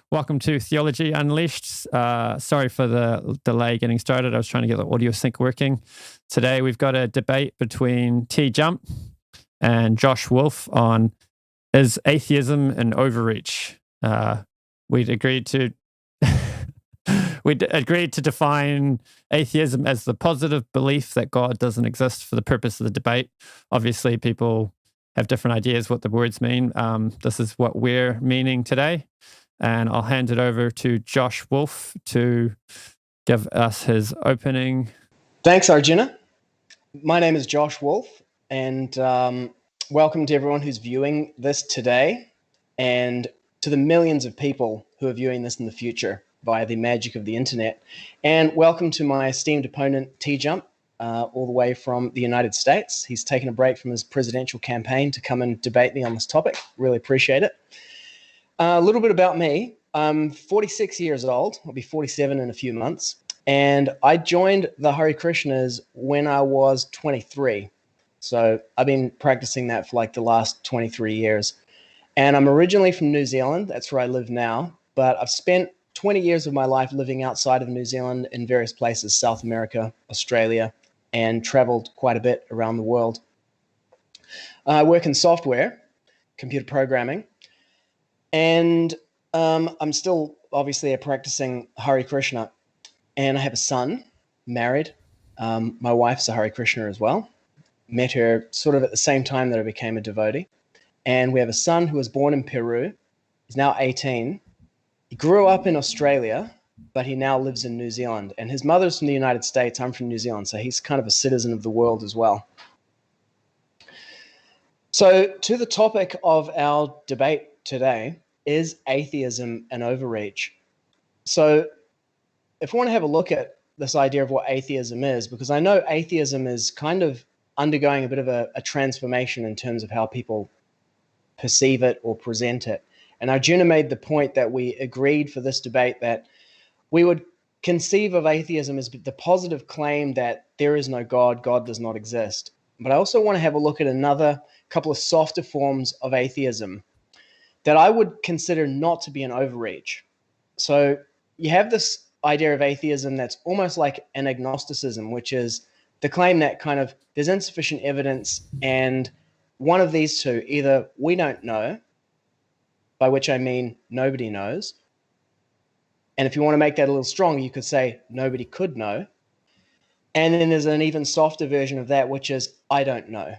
Welcome to Theology Unleashed. Sorry for the delay getting started. I was trying to get the audio sync working. Today we've got a debate between TJump and Josh Wulf on is atheism an overreach. We'd agreed to define atheism as the positive belief that God doesn't exist for the purpose of the debate. Obviously, people have different ideas what the words mean. This is what we're meaning today. And I'll hand it over to Josh Wulf to give us his opening. Thanks, Arjuna. My name is Josh Wulf, and welcome to everyone who's viewing this today, and to the millions of people who are viewing this in the future via the magic of the internet. And welcome to my esteemed opponent, TJump, all the way from the United States. He's taken a break from his presidential campaign to come and debate me on this topic. Really appreciate it. A little bit about me. I'm 46 years old. I'll be 47 in a few months. And I joined the Hare Krishnas when I was 23. So I've been practicing that for like the last 23 years. And I'm originally from New Zealand. That's where I live now. But I've spent 20 years of my life living outside of New Zealand in various places, South America, Australia, and traveled quite a bit around the world. I work in software, computer programming. And I'm still obviously a practicing Hare Krishna, and I have a son, married. My wife's a Hare Krishna as well. Met her sort of at the same time that I became a devotee. And we have a son who was born in Peru. He's now 18. He grew up in Australia, but he now lives in New Zealand. And his mother's from the United States. I'm from New Zealand, so he's kind of a citizen of the world as well. So to the topic of our debate today, is atheism an overreach? So if we want to have a look at this idea of what atheism is, because I know atheism is kind of undergoing a bit of a transformation in terms of how people perceive it or present it. And Arjuna made the point that we agreed for this debate that we would conceive of atheism as the positive claim that there is no God, God does not exist. But I also want to have a look at another couple of softer forms of atheism that I would consider not to be an overreach. So you have this idea of atheism that's almost like an agnosticism, which is the claim that kind of there's insufficient evidence, and one of these two, either we don't know, by which I mean nobody knows, and if you want to make that a little stronger, you could say nobody could know, and then there's an even softer version of that, which is I don't know.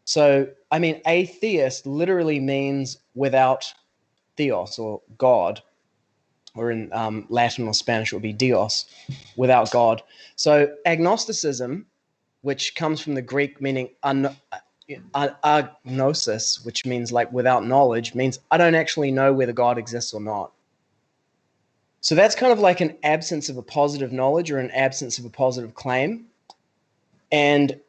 So, I mean, atheist literally means without theos or God, or in Latin or Spanish it would be Dios, without God. So agnosticism, which comes from the Greek meaning agnosis, which means like without knowledge, means I don't actually know whether God exists or not. So that's kind of like an absence of a positive knowledge or an absence of a positive claim. And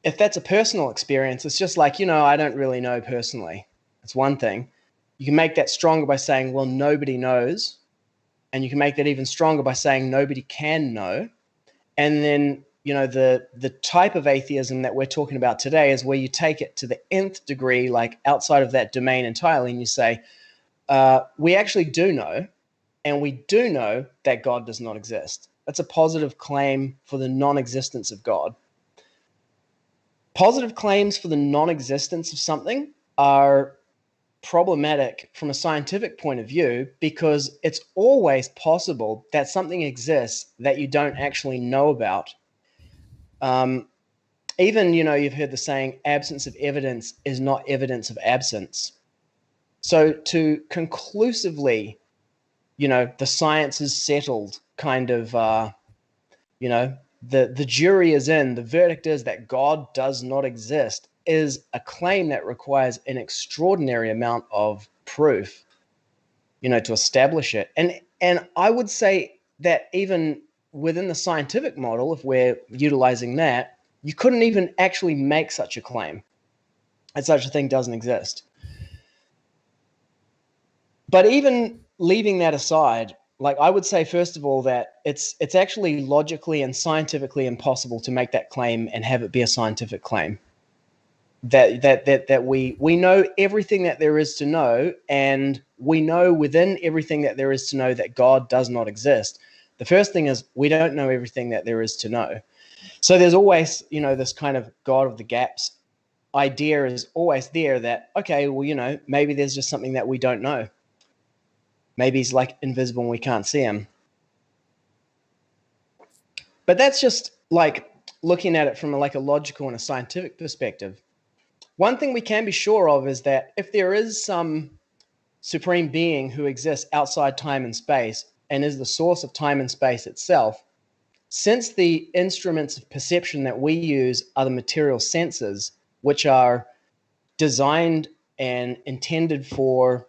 if that's a personal experience, it's just like, I don't really know personally. That's one thing. You can make that stronger by saying, well, nobody knows. And you can make that even stronger by saying nobody can know. And then, the type of atheism that we're talking about today is where you take it to the nth degree, like outside of that domain entirely, and you say, we actually do know, and we do know that God does not exist. That's a positive claim for the non-existence of God. Positive claims for the non-existence of something are problematic from a scientific point of view because it's always possible that something exists that you don't actually know about. Even, you've heard the saying, absence of evidence is not evidence of absence. So to conclusively, the science is settled kind of, the jury is in, the verdict is that God does not exist, is a claim that requires an extraordinary amount of proof, to establish it. And I would say that even within the scientific model, if we're utilizing that, you couldn't even actually make such a claim, and such a thing doesn't exist. But even leaving that aside, like I would say, first of all, that it's actually logically and scientifically impossible to make that claim and have it be a scientific claim. that we know everything that there is to know, and we know within everything that there is to know that God does not exist. The first thing is we don't know everything that there is to know. So there's always, this kind of God of the gaps idea is always there, that, okay, well, maybe there's just something that we don't know. Maybe he's like invisible and we can't see him. But that's just like looking at it from a logical and a scientific perspective. One thing we can be sure of is that if there is some supreme being who exists outside time and space and is the source of time and space itself, since the instruments of perception that we use are the material senses, which are designed and intended for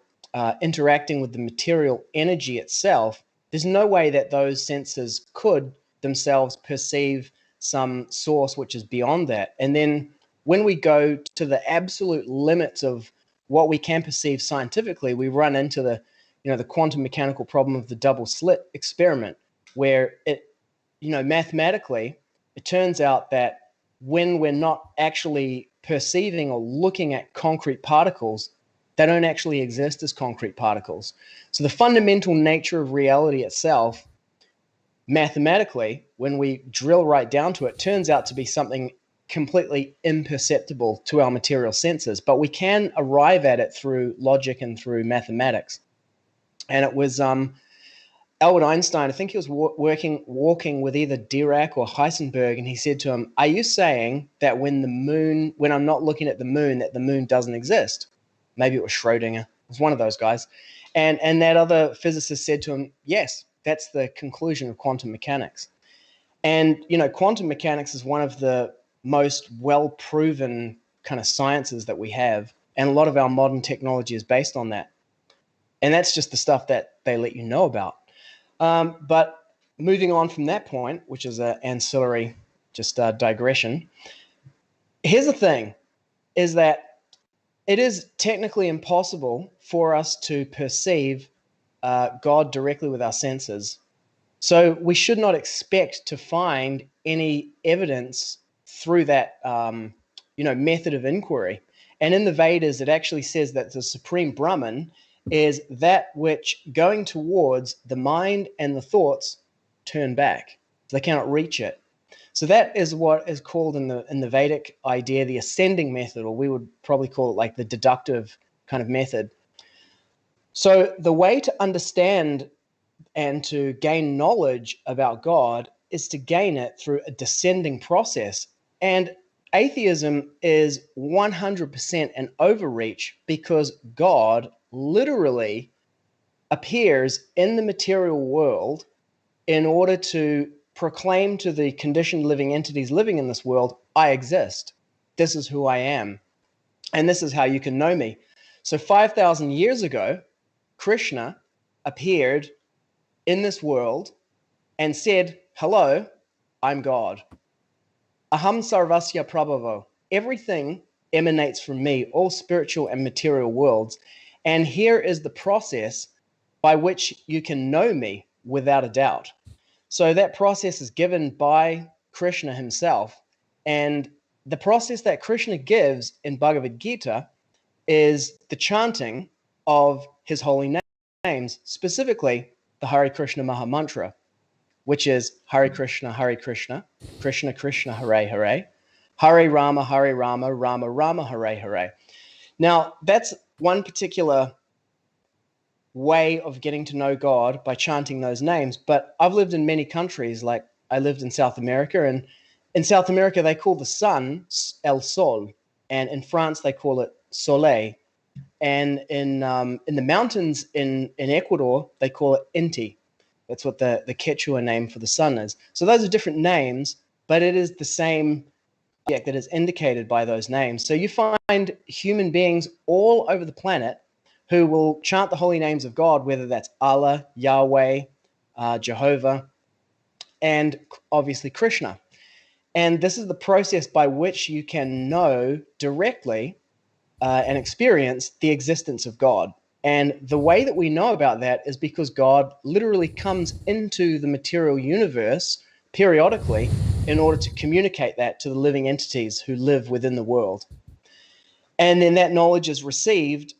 interacting with the material energy itself, there's no way that those senses could themselves perceive some source which is beyond that. And then when we go to the absolute limits of what we can perceive scientifically, we run into the quantum mechanical problem of the double slit experiment, where mathematically, it turns out that when we're not actually perceiving or looking at concrete particles, they don't actually exist as concrete particles. So the fundamental nature of reality itself, mathematically, when we drill right down to it, turns out to be something completely imperceptible to our material senses, but we can arrive at it through logic and through mathematics. And it was Albert Einstein, I think he was walking with either Dirac or Heisenberg, and he said to him, "Are you saying that when I'm not looking at the moon, that the moon doesn't exist?" Maybe it was Schrodinger. It was one of those guys. And that other physicist said to him, "Yes, that's the conclusion of quantum mechanics." And, quantum mechanics is one of the most well-proven kind of sciences that we have, and a lot of our modern technology is based on that. And that's just the stuff that they let you know about. But moving on from that point, which is an ancillary digression, here's the thing, is that it is technically impossible for us to perceive God directly with our senses. So we should not expect to find any evidence through that method of inquiry. And in the Vedas, it actually says that the Supreme Brahman is that which, going towards the mind and the thoughts, turn back. They cannot reach it. So that is what is called in the Vedic idea the ascending method, or we would probably call it like the deductive kind of method. So the way to understand and to gain knowledge about God is to gain it through a descending process. And atheism is 100% an overreach, because God literally appears in the material world in order to proclaim to the conditioned living entities living in this world, "I exist. This is who I am. And this is how you can know me." So 5,000 years ago, Krishna appeared in this world and said, "Hello, I'm God. Aham sarvasya prabhavo." Everything emanates from me, all spiritual and material worlds. And here is the process by which you can know me without a doubt. So that process is given by Krishna himself. And the process that Krishna gives in Bhagavad Gita is the chanting of his holy names, specifically the Hare Krishna Maha Mantra, which is Hare Krishna, Krishna Krishna, Hare Hare, Hare Rama, Rama Rama, Hare Hare. Now, that's one particular way of getting to know God, by chanting those names. But I've lived in many countries. Like, I lived in South America, and in South America, they call the sun El Sol, and in France, they call it Soleil. And in the mountains in Ecuador, they call it Inti. That's what the Quechua name for the sun is. So those are different names, but it is the same object that is indicated by those names. So you find human beings all over the planet who will chant the holy names of God, whether that's Allah, Yahweh, Jehovah, and obviously Krishna. And this is the process by which you can know directly and experience the existence of God. And the way that we know about that is because God literally comes into the material universe periodically in order to communicate that to the living entities who live within the world. And then that knowledge is received,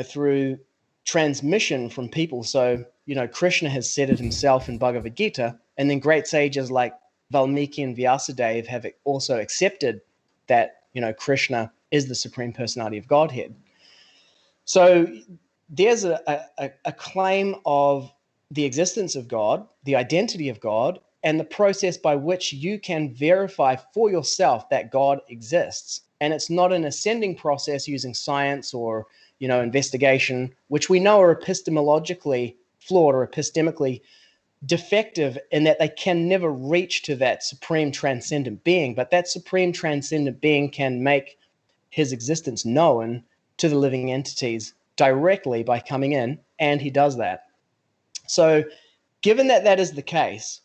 through transmission from people. So, Krishna has said it himself in Bhagavad Gita, and then great sages like Valmiki and Vyasadeva have also accepted that, Krishna is the Supreme Personality of Godhead. So there's a claim of the existence of God, the identity of God, and the process by which you can verify for yourself that God exists. And it's not an ascending process using science or, investigation, which we know are epistemologically flawed or epistemically defective in that they can never reach to that supreme transcendent being. But that supreme transcendent being can make his existence known to the living entities directly by coming in, and he does that. So, given that that is the case,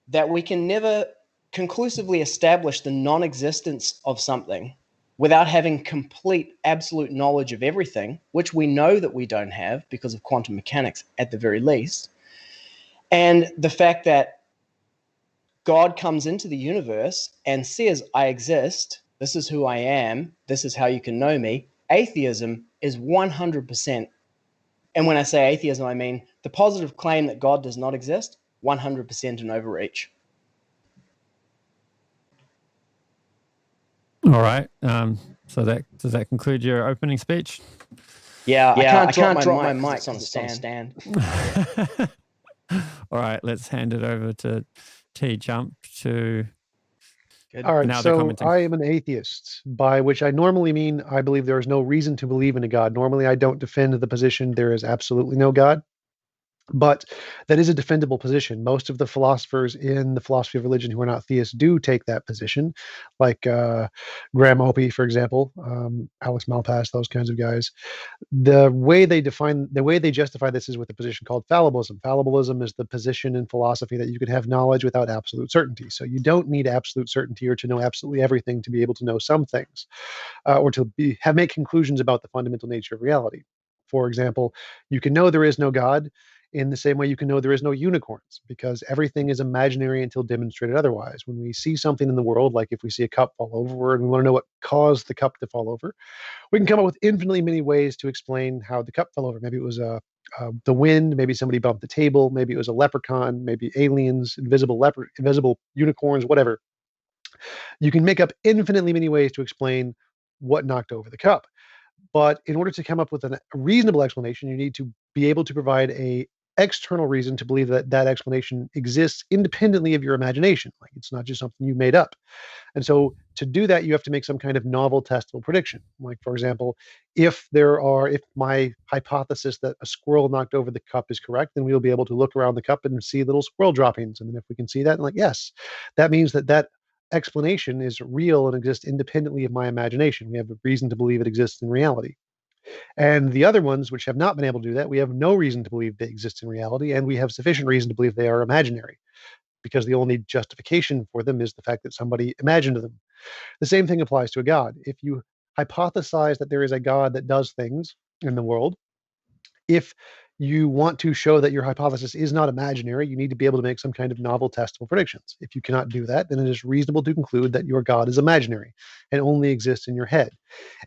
that we can never conclusively establish the non-existence of something without having complete, absolute knowledge of everything, which we know that we don't have because of quantum mechanics at the very least, and the fact that God comes into the universe and says, I exist, this is who I am, this is how you can know me. Atheism is 100%. And when I say atheism, I mean the positive claim that God does not exist, 100% an overreach. All right. So does that conclude your opening speech? Yeah, I can't drop my mic because it's on a stand. All right, let's hand it over to TJump to. Good. All right, so I am an atheist, by which I normally mean I believe there is no reason to believe in a God. Normally, I don't defend the position there is absolutely no God. But that is a defendable position. Most of the philosophers in the philosophy of religion who are not theists do take that position, like Graham Opie, for example, Alex Malpass, those kinds of guys. The way they justify this is with a position called fallibilism. Fallibilism is the position in philosophy that you can have knowledge without absolute certainty. So you don't need absolute certainty or to know absolutely everything to be able to know some things, or to make conclusions about the fundamental nature of reality. For example, you can know there is no God in the same way you can know there is no unicorns, because everything is imaginary until demonstrated otherwise. When we see something in the world, like if we see a cup fall over and we want to know what caused the cup to fall over, we can come up with infinitely many ways to explain how the cup fell over. Maybe it was the wind, maybe somebody bumped the table, maybe it was a leprechaun, maybe aliens, invisible unicorns, whatever. You can make up infinitely many ways to explain what knocked over the cup. But in order to come up with a reasonable explanation, you need to be able to provide a external reason to believe that that explanation exists independently of your imagination. Like it's not just something you made up. And so to do that, you have to make some kind of novel testable prediction. Like, for example, if my hypothesis that a squirrel knocked over the cup is correct, then we'll be able to look around the cup and see little squirrel droppings. And then if we can see that, like, yes, that means that explanation is real and exists independently of my imagination. We have a reason to believe it exists in reality. And the other ones, which have not been able to do that, we have no reason to believe they exist in reality, and we have sufficient reason to believe they are imaginary, because the only justification for them is the fact that somebody imagined them. The same thing applies to a God. If you hypothesize that there is a God that does things in the world, if you want to show that your hypothesis is not imaginary, you need to be able to make some kind of novel testable predictions. If you cannot do that, then it is reasonable to conclude that your God is imaginary and only exists in your head.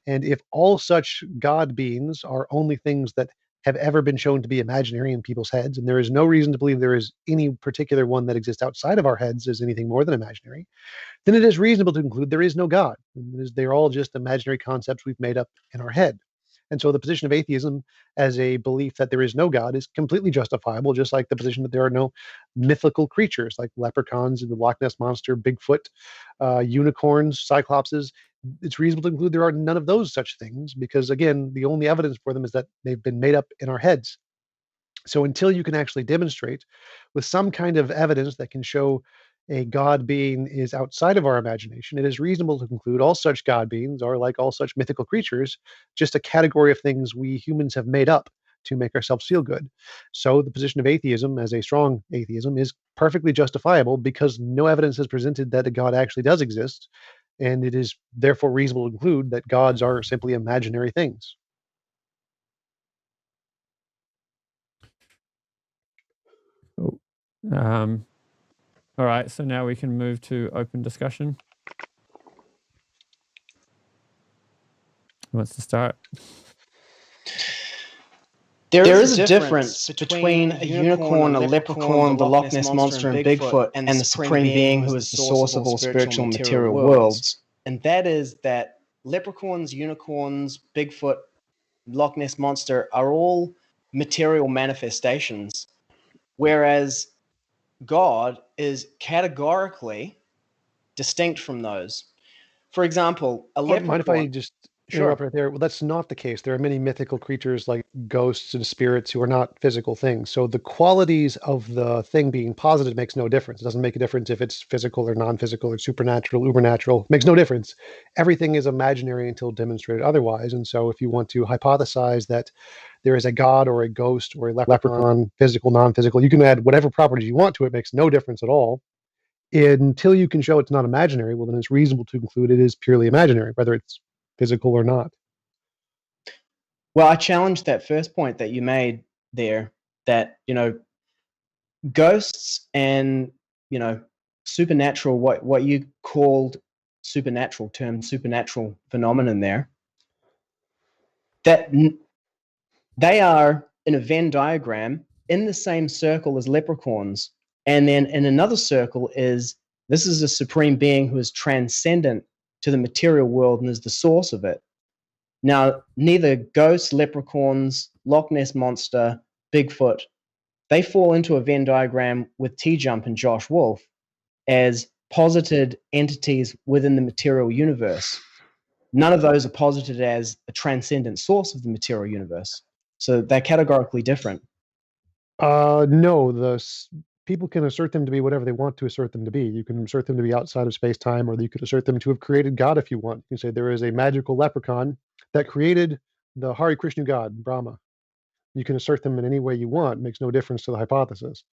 And if all such God beings are only things that have ever been shown to be imaginary in people's heads, and there is no reason to believe there is any particular one that exists outside of our heads as anything more than imaginary, then it is reasonable to conclude there is no God. They're all just imaginary concepts we've made up in our head. And so the position of atheism as a belief that there is no God is completely justifiable, just like the position that there are no mythical creatures like leprechauns and the Loch Ness Monster, Bigfoot, unicorns, cyclopses. It's reasonable to conclude there are none of those such things because, again, the only evidence for them is that they've been made up in our heads. So until you can actually demonstrate with some kind of evidence that can show a God being is outside of our imagination, it is reasonable to conclude all such God beings are, like all such mythical creatures, just a category of things we humans have made up to make ourselves feel good. So the position of atheism, as a strong atheism, is perfectly justifiable because no evidence has presented that a God actually does exist, and it is therefore reasonable to conclude that gods are simply imaginary things. Cool. All right, so now we can move to open discussion. Who wants to start? There is a difference between a unicorn, a leprechaun, the Loch Ness Monster, and Bigfoot, and the Supreme Being who is the source of all spiritual and material worlds. And that is that leprechauns, unicorns, Bigfoot, Loch Ness Monster are all material manifestations, whereas God is categorically distinct from those. For example, a leprechaun... Mind if I just interrupt right there? Well, that's not the case. There are many mythical creatures like ghosts and spirits who are not physical things. So the qualities of the thing being posited makes no difference. It doesn't make a difference if it's physical or non-physical or supernatural, ubernatural. It makes no difference. Everything is imaginary until demonstrated otherwise. And so if you want to hypothesize that there is a god or a ghost or a leprechaun, physical, non-physical, you can add whatever properties you want to it. It makes no difference at all. Until you can show it's not imaginary, well, then it's reasonable to conclude it is purely imaginary, whether it's physical or not. Well, I challenged that first point that you made there, that, ghosts and, supernatural, what you called supernatural phenomenon there, that they are in a Venn diagram in the same circle as leprechauns. And then in another circle this is a supreme being who is transcendent to the material world and is the source of it. Now, neither ghosts, leprechauns, Loch Ness Monster, Bigfoot, they fall into a Venn diagram with TJump and Josh Wolfe as posited entities within the material universe. None of those are posited as a transcendent source of the material universe. So they're categorically different. No, people can assert them to be whatever they want to assert them to be. You can assert them to be outside of space-time, or you could assert them to have created God if you want. You can say there is a magical leprechaun that created the Hare Krishna god, Brahma. You can assert them in any way you want. It makes no difference to the hypothesis.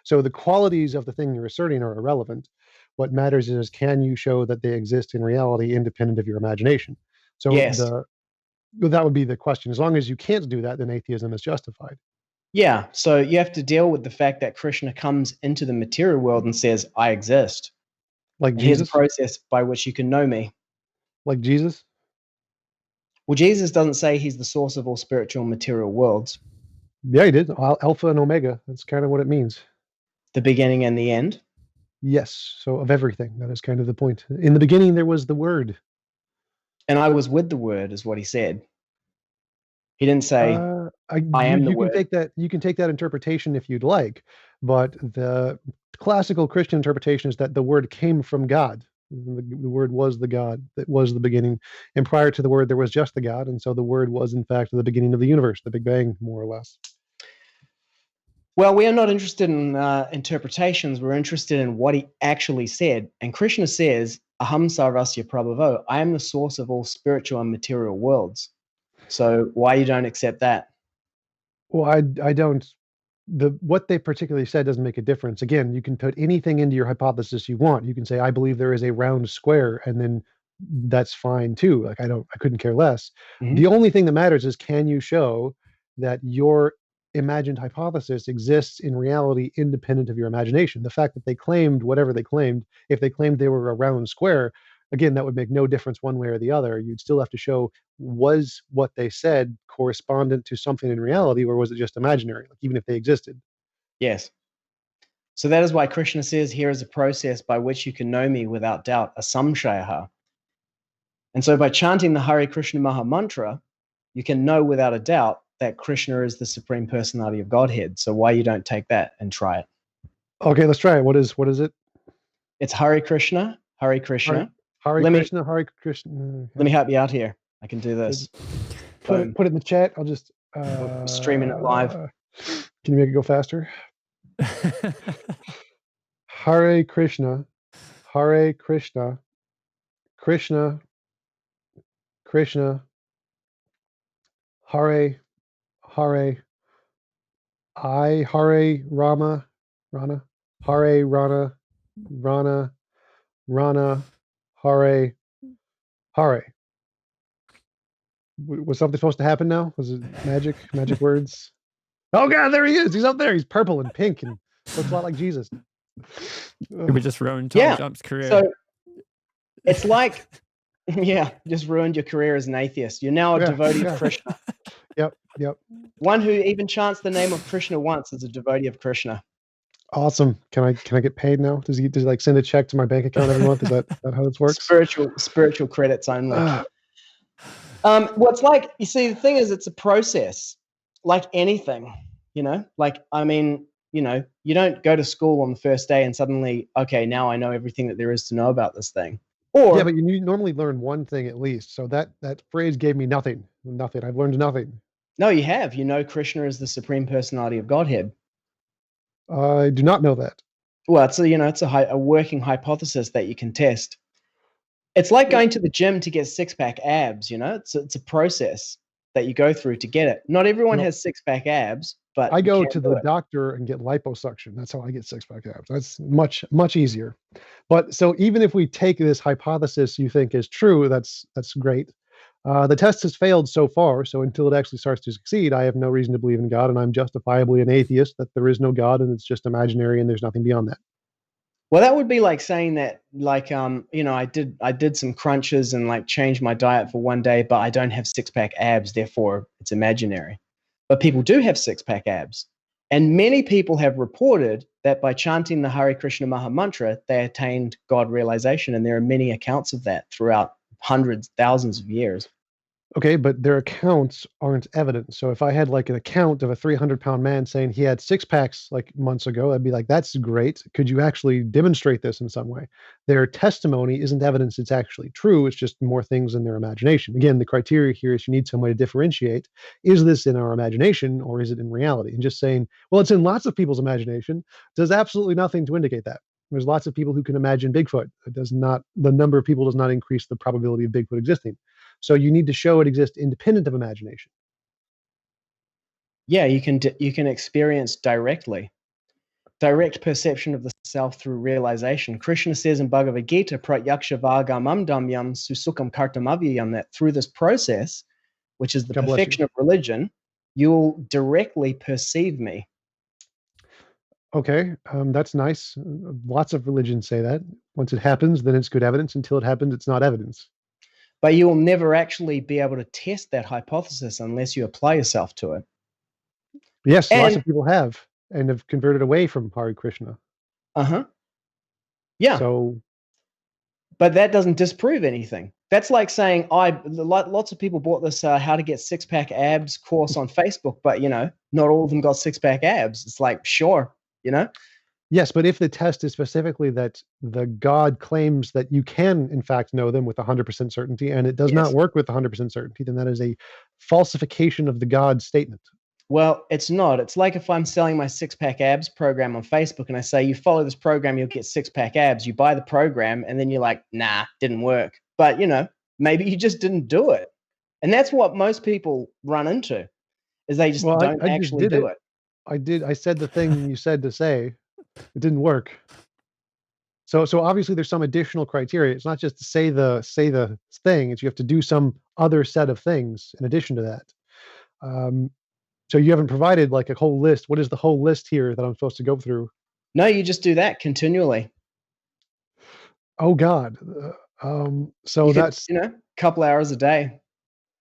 So the qualities of the thing you're asserting are irrelevant. What matters is, can you show that they exist in reality independent of your imagination? So yes. That would be the question. As long as you can't do that, then atheism is justified. Yeah, so you have to deal with the fact that Krishna comes into the material world and says, I exist. Like Jesus? Here's a process by which you can know me. Like Jesus? Well, Jesus doesn't say he's the source of all spiritual and material worlds. Yeah, he did. Alpha and Omega. That's kind of what it means. The beginning and the end? Yes, so of everything. That is kind of the point. In the beginning, there was the Word. And I was with the Word, is what he said. He didn't say, I am the Word. You can take that interpretation if you'd like, but the classical Christian interpretation is that the Word came from God. The Word was the God that was the beginning, and prior to the Word, there was just the God, and so the Word was, in fact, the beginning of the universe, the Big Bang, more or less. Well, we are not interested in interpretations. We're interested in what he actually said. And Krishna says, Aham sarvasya prabhavo, I am the source of all spiritual and material worlds. So why you don't accept that? Well, I don't. What they particularly said doesn't make a difference. Again, you can put anything into your hypothesis you want. You can say, I believe there is a round square, and then that's fine too. Like I couldn't care less. Mm-hmm. The only thing that matters is, can you show that your imagined hypothesis exists in reality independent of your imagination? The fact that they claimed whatever they claimed, if they claimed they were a round square, again, that would make no difference one way or the other. You'd still have to show, was what they said correspondent to something in reality, or was it just imaginary, like even if they existed? Yes. So that is why Krishna says, here is a process by which you can know me without doubt, asamshayaha. And so by chanting the Hare Krishna Maha Mantra, you can know without a doubt that Krishna is the Supreme Personality of Godhead. So why you don't take that and try it? Okay, let's try it. What is it? It's Hare Krishna, Hare Krishna. Hare Krishna, Hare Krishna. Okay. Let me help you out here. I can do this. Put it in the chat. I'll just streaming it live. Can you make it go faster? Hare Krishna, Hare Krishna, Krishna, Krishna, Hare, Hare, Hare Rama, Rana, Hare Rana, Rana, Rana, Hare, Hare. Was something supposed to happen now? Was it magic words? Oh God, there he is. He's up there. He's purple and pink and looks a lot like Jesus. We just ruined TJump's career. So it's like Yeah, just ruined your career as an atheist. You're now a devotee of Krishna. Yep. One who even chants the name of Krishna once is a devotee of Krishna. Awesome. Can I get paid now? Does he like send a check to my bank account every month? Is that how this works? Spiritual credits only. What's like, you see, the thing is, it's a process, like anything, like, I mean, you don't go to school on the first day and suddenly, okay, now I know everything that there is to know about this thing. Or, yeah, but you normally learn one thing at least. So that phrase gave me nothing. I've learned nothing. No, you have. Krishna is the Supreme Personality of Godhead. I do not know that. Well, it's a working hypothesis that you can test. It's like going to the gym to get six-pack abs, It's a process that you go through to get it. Not everyone has six-pack abs, but I go to the doctor and get liposuction. That's how I get six-pack abs. That's much, much easier. But so even if we take this hypothesis you think is true, that's great. The test has failed so far, so until it actually starts to succeed, I have no reason to believe in God, and I'm justifiably an atheist, that there is no God and it's just imaginary and there's nothing beyond that. Well, that would be like saying that, like, I did some crunches and like changed my diet for one day, but I don't have six-pack abs, therefore it's imaginary. But people do have six-pack abs. And many people have reported that by chanting the Hare Krishna Maha Mantra, they attained God realization. And there are many accounts of that throughout hundreds, thousands of years. Okay, but their accounts aren't evidence. So if I had like an account of a 300-pound man saying he had six packs like months ago, I'd be like, that's great. Could you actually demonstrate this in some way? Their testimony isn't evidence it's actually true. It's just more things in their imagination. Again, the criteria here is you need some way to differentiate. Is this in our imagination or is it in reality? And just saying, well, it's in lots of people's imagination does absolutely nothing to indicate that. There's lots of people who can imagine Bigfoot. It does not, the number of people does not increase the probability of Bigfoot existing. So you need to show it exists independent of imagination. Yeah, you can experience direct perception of the self through realization. Krishna says in Bhagavad Gita, Pratyaksha Vargamam Damyam Susukam Kartamavyam, that through this process, which is the perfection of religion, you'll directly perceive me. Okay, that's nice. Lots of religions say that. Once it happens, then it's good evidence. Until it happens, it's not evidence. But you will never actually be able to test that hypothesis unless you apply yourself to it. Yes, lots of people have and have converted away from Hare Krishna. Yeah. So, but that doesn't disprove anything. That's like saying lots of people bought this how to get six-pack abs course on Facebook, but not all of them got six-pack abs. It's like, sure, Yes, but if the test is specifically that the God claims that you can, in fact, know them with 100% certainty, and it does not work with 100% certainty, then that is a falsification of the God statement. Well, it's not. It's like if I'm selling my six-pack abs program on Facebook and I say, you follow this program, you'll get six-pack abs. You buy the program and then you're like, nah, didn't work. But, maybe you just didn't do it. And that's what most people run into, is they just don't actually do it. I said the thing you said to say. It didn't work. So obviously there's some additional criteria. It's not just to say the thing. It's you have to do some other set of things in addition to that. So you haven't provided like a whole list. What is the whole list here that I'm supposed to go through? No, you just do that continually. Oh God. So that's a couple hours a day.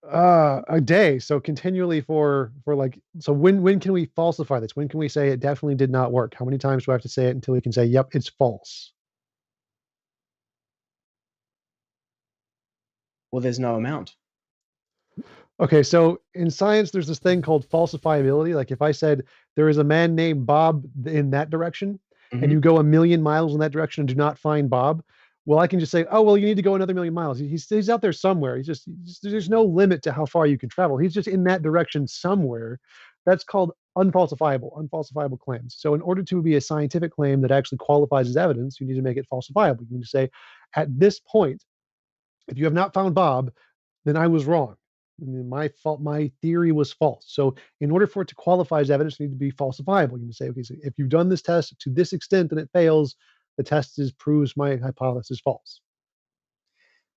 A day. So continually for like, so when can we falsify this? When can we say it definitely did not work? How many times do I have to say it until we can say, yep, it's false? Well, there's no amount. Okay, so in science, there's this thing called falsifiability. Like if I said there is a man named Bob in that direction, and you go 1,000,000 miles in that direction and do not find Bob, well, I can just say, oh, well, you need to go another 1,000,000 miles. He's out there somewhere. He's just there's no limit to how far you can travel. He's just in that direction somewhere. That's called unfalsifiable claims. So in order to be a scientific claim that actually qualifies as evidence, you need to make it falsifiable. You need to say, at this point, if you have not found Bob, then I was wrong. My fault. My theory was false. So in order for it to qualify as evidence, it needs to be falsifiable. You can say, okay, so if you've done this test to this extent and it fails, the test proves my hypothesis false.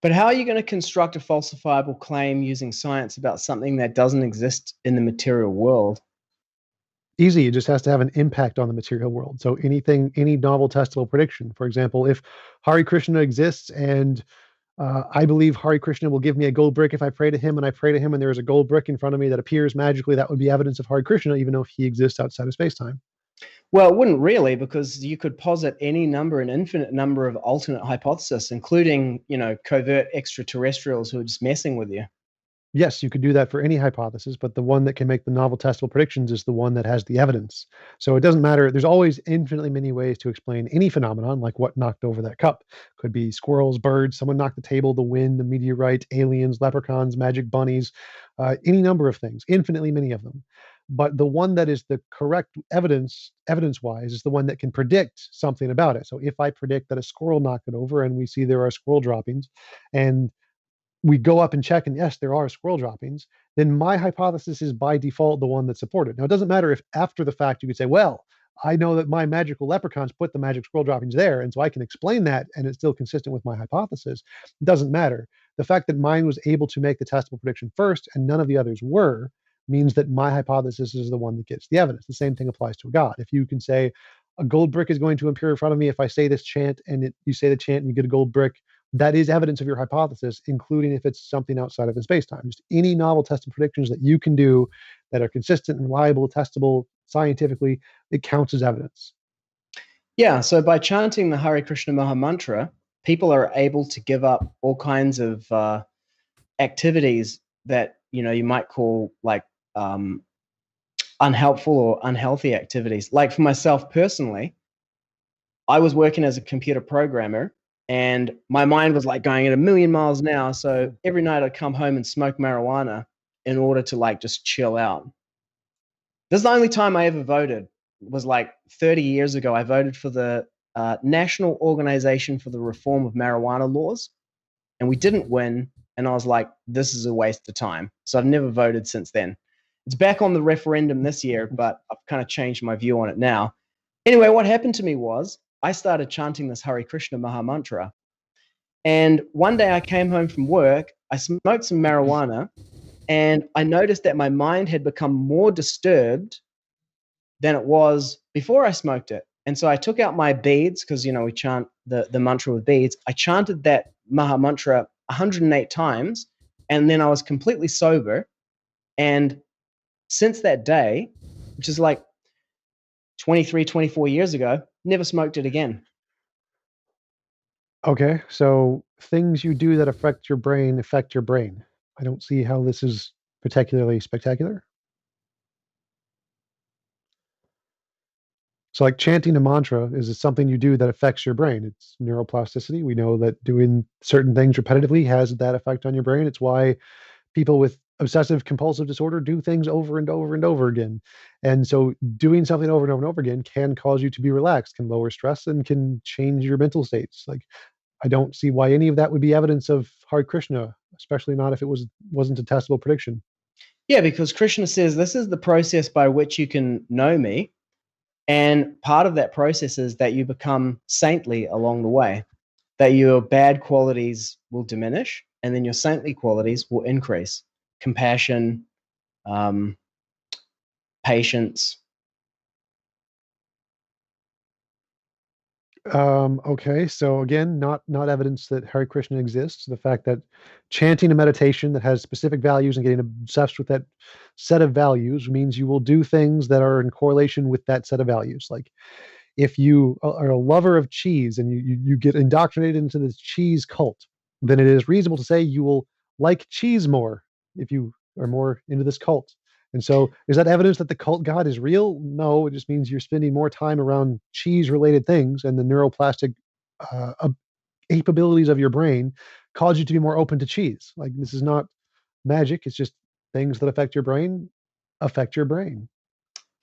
But how are you going to construct a falsifiable claim using science about something that doesn't exist in the material world? Easy. It just has to have an impact on the material world. So any novel testable prediction, for example, if Hare Krishna exists and I believe Hare Krishna will give me a gold brick if I pray to him, and I pray to him, and there is a gold brick in front of me that appears magically. That would be evidence of Hare Krishna, even though he exists outside of space-time. Well, it wouldn't really, because you could posit any number, an infinite number of alternate hypotheses, including, covert extraterrestrials who are just messing with you. Yes, you could do that for any hypothesis, but the one that can make the novel testable predictions is the one that has the evidence. So it doesn't matter. There's always infinitely many ways to explain any phenomenon, like what knocked over that cup. Could be squirrels, birds, someone knocked the table, the wind, the meteorite, aliens, leprechauns, magic bunnies, any number of things, infinitely many of them. But the one that is the correct evidence-wise, is the one that can predict something about it. So if I predict that a squirrel knocked it over and we see there are squirrel droppings, and we go up and check, and yes, there are squirrel droppings, then my hypothesis is by default the one that's supported. Now, it doesn't matter if after the fact you could say, well, I know that my magical leprechauns put the magic squirrel droppings there, and so I can explain that, and it's still consistent with my hypothesis. It doesn't matter. The fact that mine was able to make the testable prediction first and none of the others were means that my hypothesis is the one that gets the evidence. The same thing applies to a god. If you can say a gold brick is going to appear in front of me if I say this chant, and you say the chant and you get a gold brick, that is evidence of your hypothesis, including if it's something outside of the space-time. Just any novel tested predictions that you can do that are consistent and reliable, testable scientifically, it counts as evidence. Yeah, so by chanting the Hare Krishna Maha Mantra, people are able to give up all kinds of activities that you might call like unhelpful or unhealthy activities. Like for myself personally, I was working as a computer programmer, and my mind was like going at 1,000,000 miles an hour. So every night I'd come home and smoke marijuana in order to like just chill out. This is the only time I ever voted. It was like 30 years ago. I voted for the National Organization for the Reform of Marijuana Laws, and we didn't win. And I was like, this is a waste of time. So I've never voted since then. It's back on the referendum this year, but I've kind of changed my view on it now. Anyway, what happened to me was I started chanting this Hare Krishna Maha Mantra. And one day I came home from work, I smoked some marijuana, and I noticed that my mind had become more disturbed than it was before I smoked it. And so I took out my beads, because, we chant the mantra with beads. I chanted that Maha Mantra 108 times, and then I was completely sober. And since that day, which is like 23, 24 years ago, never smoked it again. Okay, so things you do that affect your brain affect your brain. I don't see how this is particularly spectacular. So like chanting a mantra is something you do that affects your brain. It's neuroplasticity. We know that doing certain things repetitively has that effect on your brain. It's why people with obsessive compulsive disorder do things over and over and over again. And so doing something over and over and over again can cause you to be relaxed, can lower stress, and can change your mental states. Like, I don't see why any of that would be evidence of Hare Krishna, especially not if it wasn't a testable prediction. Yeah, because Krishna says this is the process by which you can know me. And part of that process is that you become saintly along the way, that your bad qualities will diminish, and then your saintly qualities will increase. Compassion, patience. Okay, so again, not evidence that Hare Krishna exists. The fact that chanting a meditation that has specific values and getting obsessed with that set of values means you will do things that are in correlation with that set of values. Like if you are a lover of cheese and you get indoctrinated into the cheese cult, then it is reasonable to say you will like cheese more if you are more into this cult. And so, is that evidence that the cult god is real? No, it just means you're spending more time around cheese-related things, and the neuroplastic capabilities of your brain cause you to be more open to cheese. Like, this is not magic. It's just things that affect your brain affect your brain.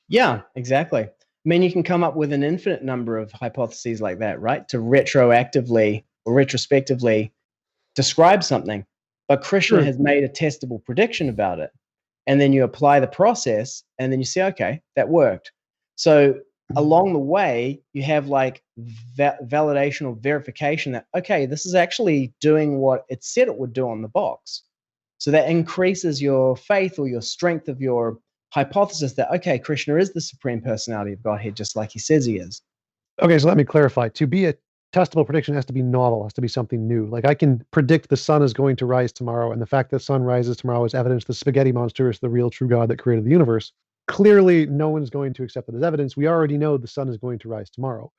Yeah, exactly. I mean, you can come up with an infinite number of hypotheses like that, right? To retroactively or retrospectively describe something. But Krishna has made a testable prediction about it. And then you apply the process, and then you say, okay, that worked. So along the way, you have like validation or verification that, okay, this is actually doing what it said it would do on the box. So that increases your faith or your strength of your hypothesis that, okay, Krishna is the supreme personality of Godhead, just like he says he is. Okay, so let me clarify. To be a testable prediction has to be novel, has to be something new. Like I can predict the sun is going to rise tomorrow, and the fact that the sun rises tomorrow is evidence the spaghetti monster is the real true God that created the universe. Clearly, no one's going to accept it as evidence. We already know the sun is going to rise tomorrow.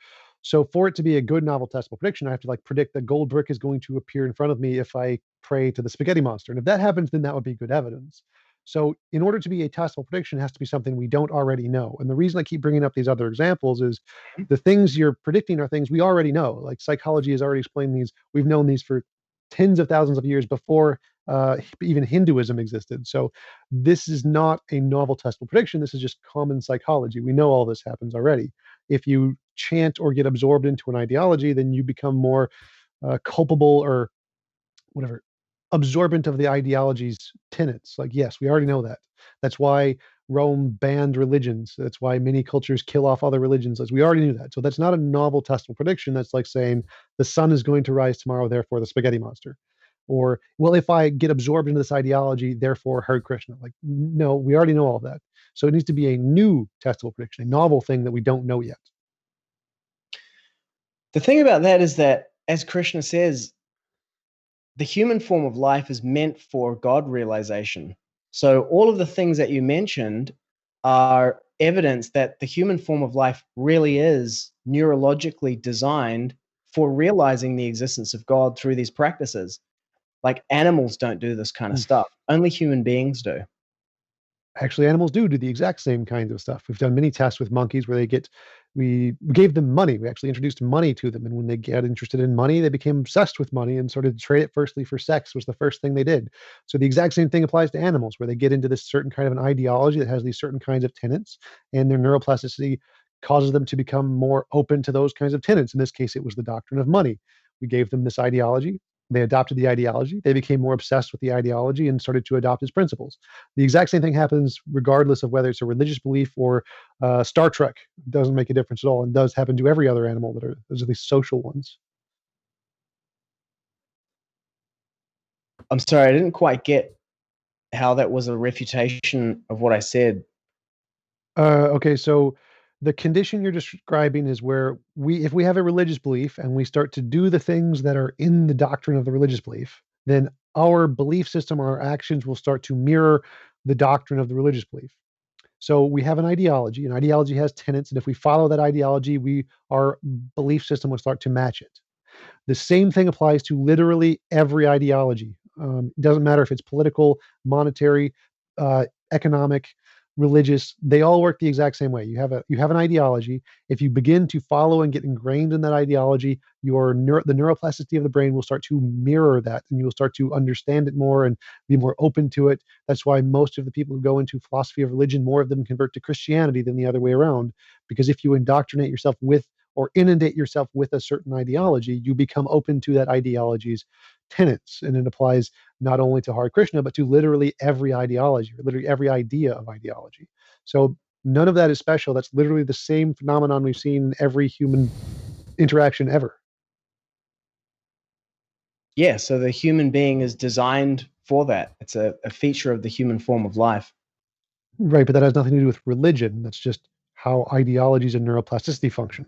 So for it to be a good novel testable prediction, I have to like predict that gold brick is going to appear in front of me if I pray to the spaghetti monster. And if that happens, then that would be good evidence. So in order to be a testable prediction, it has to be something we don't already know. And the reason I keep bringing up these other examples is the things you're predicting are things we already know. Like psychology has already explained these. We've known these for tens of thousands of years before even Hinduism existed. So this is not a novel testable prediction. This is just common psychology. We know all this happens already. If you chant or get absorbed into an ideology, then you become more culpable or whatever, absorbent of the ideology's tenets. Like, yes, we already know that. That's why Rome banned religions. That's why many cultures kill off other religions. As we already knew that. So that's not a novel testable prediction. That's like saying the sun is going to rise tomorrow, therefore the spaghetti monster. Or, well, if I get absorbed into this ideology, therefore Hare Krishna. Like, no, we already know all that. So it needs to be a new testable prediction, a novel thing that we don't know yet. The thing about that is that, as Krishna says, the human form of life is meant for God realization. So all of the things that you mentioned are evidence that the human form of life really is neurologically designed for realizing the existence of God through these practices. Like animals don't do this kind of stuff. Only human beings do. Actually, animals do the exact same kinds of stuff. We've done many tests with monkeys where we gave them money. We actually introduced money to them. And when they get interested in money, they became obsessed with money and started to trade it firstly for sex was the first thing they did. So the exact same thing applies to animals where they get into this certain kind of an ideology that has these certain kinds of tenets, and their neuroplasticity causes them to become more open to those kinds of tenets. In this case, it was the doctrine of money. We gave them this ideology. They adopted the ideology. They became more obsessed with the ideology and started to adopt its principles. The exact same thing happens regardless of whether it's a religious belief or Star Trek. It doesn't make a difference at all, and does happen to every other animal that are those are these social ones. I'm sorry, I didn't quite get how that was a refutation of what I said. Okay, so the condition you're describing is where if we have a religious belief and we start to do the things that are in the doctrine of the religious belief, then our belief system or our actions will start to mirror the doctrine of the religious belief. So we have an ideology. An ideology has tenets, and if we follow that ideology, our belief system will start to match it. The same thing applies to literally every ideology. It doesn't matter if it's political, monetary, economic, religious. They all work the exact same way. You have an ideology. If you begin to follow and get ingrained in that ideology, the neuroplasticity of the brain will start to mirror that, and you will start to understand it more and be more open to it. That's why most of the people who go into philosophy of religion, more of them convert to Christianity than the other way around. Because if you indoctrinate yourself with or inundate yourself with a certain ideology, you become open to that ideology's tenets. And it applies not only to Hare Krishna, but to literally every ideology, or literally every idea of ideology. So none of that is special. That's literally the same phenomenon we've seen in every human interaction ever. Yeah, so the human being is designed for that. It's a feature of the human form of life. Right, but that has nothing to do with religion. That's just how ideologies and neuroplasticity function.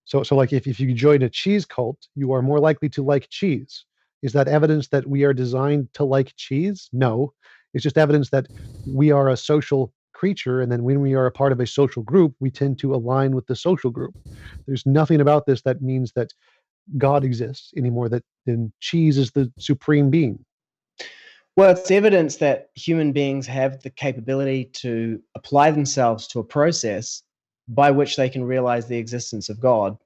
So like if you join a cheese cult, you are more likely to like cheese. Is that evidence that we are designed to like cheese? No. It's just evidence that we are a social creature, and then when we are a part of a social group, we tend to align with the social group. There's nothing about this that means that God exists anymore, then cheese is the supreme being. Well, it's evidence that human beings have the capability to apply themselves to a process by which they can realize the existence of God.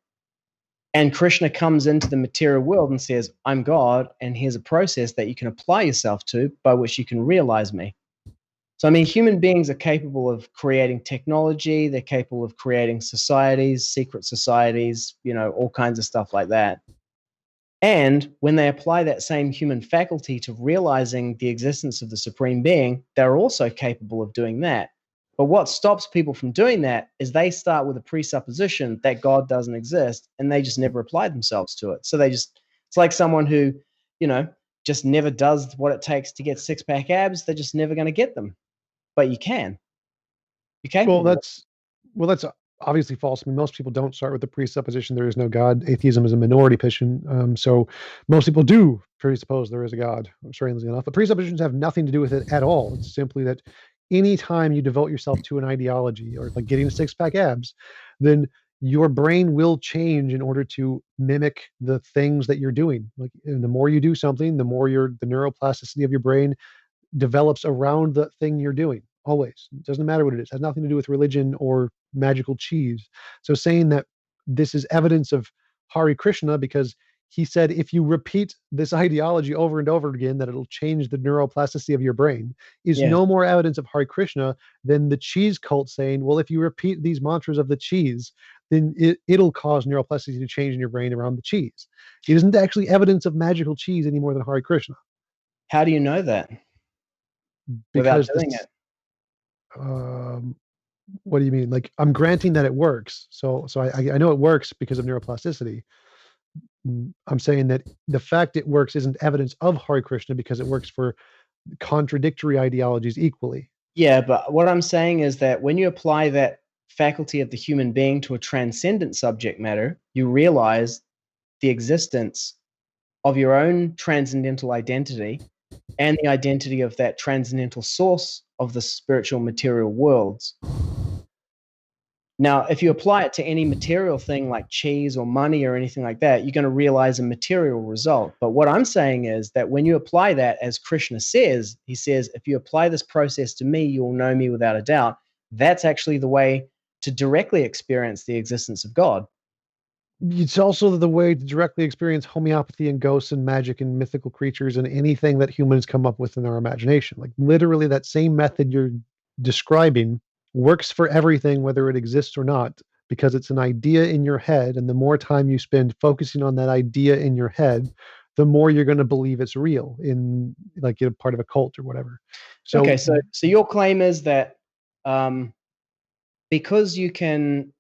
And Krishna comes into the material world and says, I'm God, and here's a process that you can apply yourself to by which you can realize me. So, I mean, human beings are capable of creating technology. They're capable of creating societies, secret societies, all kinds of stuff like that. And when they apply that same human faculty to realizing the existence of the supreme being, they're also capable of doing that. But what stops people from doing that is they start with a presupposition that God doesn't exist, and they just never apply themselves to it. So it's like someone who, just never does what it takes to get six-pack abs. They're just never going to get them. But you can. You're capable. Well, that's obviously false. I mean, most people don't start with the presupposition there is no God. Atheism is a minority position. So most people do presuppose there is a God, strangely enough. But presuppositions have nothing to do with it at all. It's simply that anytime you devote yourself to an ideology, or like getting six-pack abs, then your brain will change in order to mimic the things that you're doing. Like, and the more you do something, the more the neuroplasticity of your brain develops around the thing you're doing. Always. It doesn't matter what it is. It has nothing to do with religion or magical cheese. So saying that this is evidence of Hare Krishna because he said if you repeat this ideology over and over again that it'll change the neuroplasticity of your brain is no more evidence of Hare Krishna than the cheese cult saying, well, if you repeat these mantras of the cheese, then it'll cause neuroplasticity to change in your brain around the cheese. It isn't actually evidence of magical cheese any more than Hare Krishna. How do you know that? Because without doing it? What do you mean? Like, I'm granting that it works. So I know it works because of neuroplasticity. I'm saying that the fact it works isn't evidence of Hare Krishna because it works for contradictory ideologies equally. Yeah, but what I'm saying is that when you apply that faculty of the human being to a transcendent subject matter, you realize the existence of your own transcendental identity and the identity of that transcendental source of the spiritual material worlds. Now, if you apply it to any material thing like cheese or money or anything like that, you're going to realize a material result. But what I'm saying is that when you apply that, as Krishna says, he says, if you apply this process to me, you'll know me without a doubt. That's actually the way to directly experience the existence of God. It's also the way to directly experience homeopathy and ghosts and magic and mythical creatures and anything that humans come up with in our imagination. Like, literally that same method you're describing works for everything, whether it exists or not, because it's an idea in your head. And the more time you spend focusing on that idea in your head, the more you're going to believe it's real in, like, you're part of a cult or whatever. So, okay, so your claim is that because you can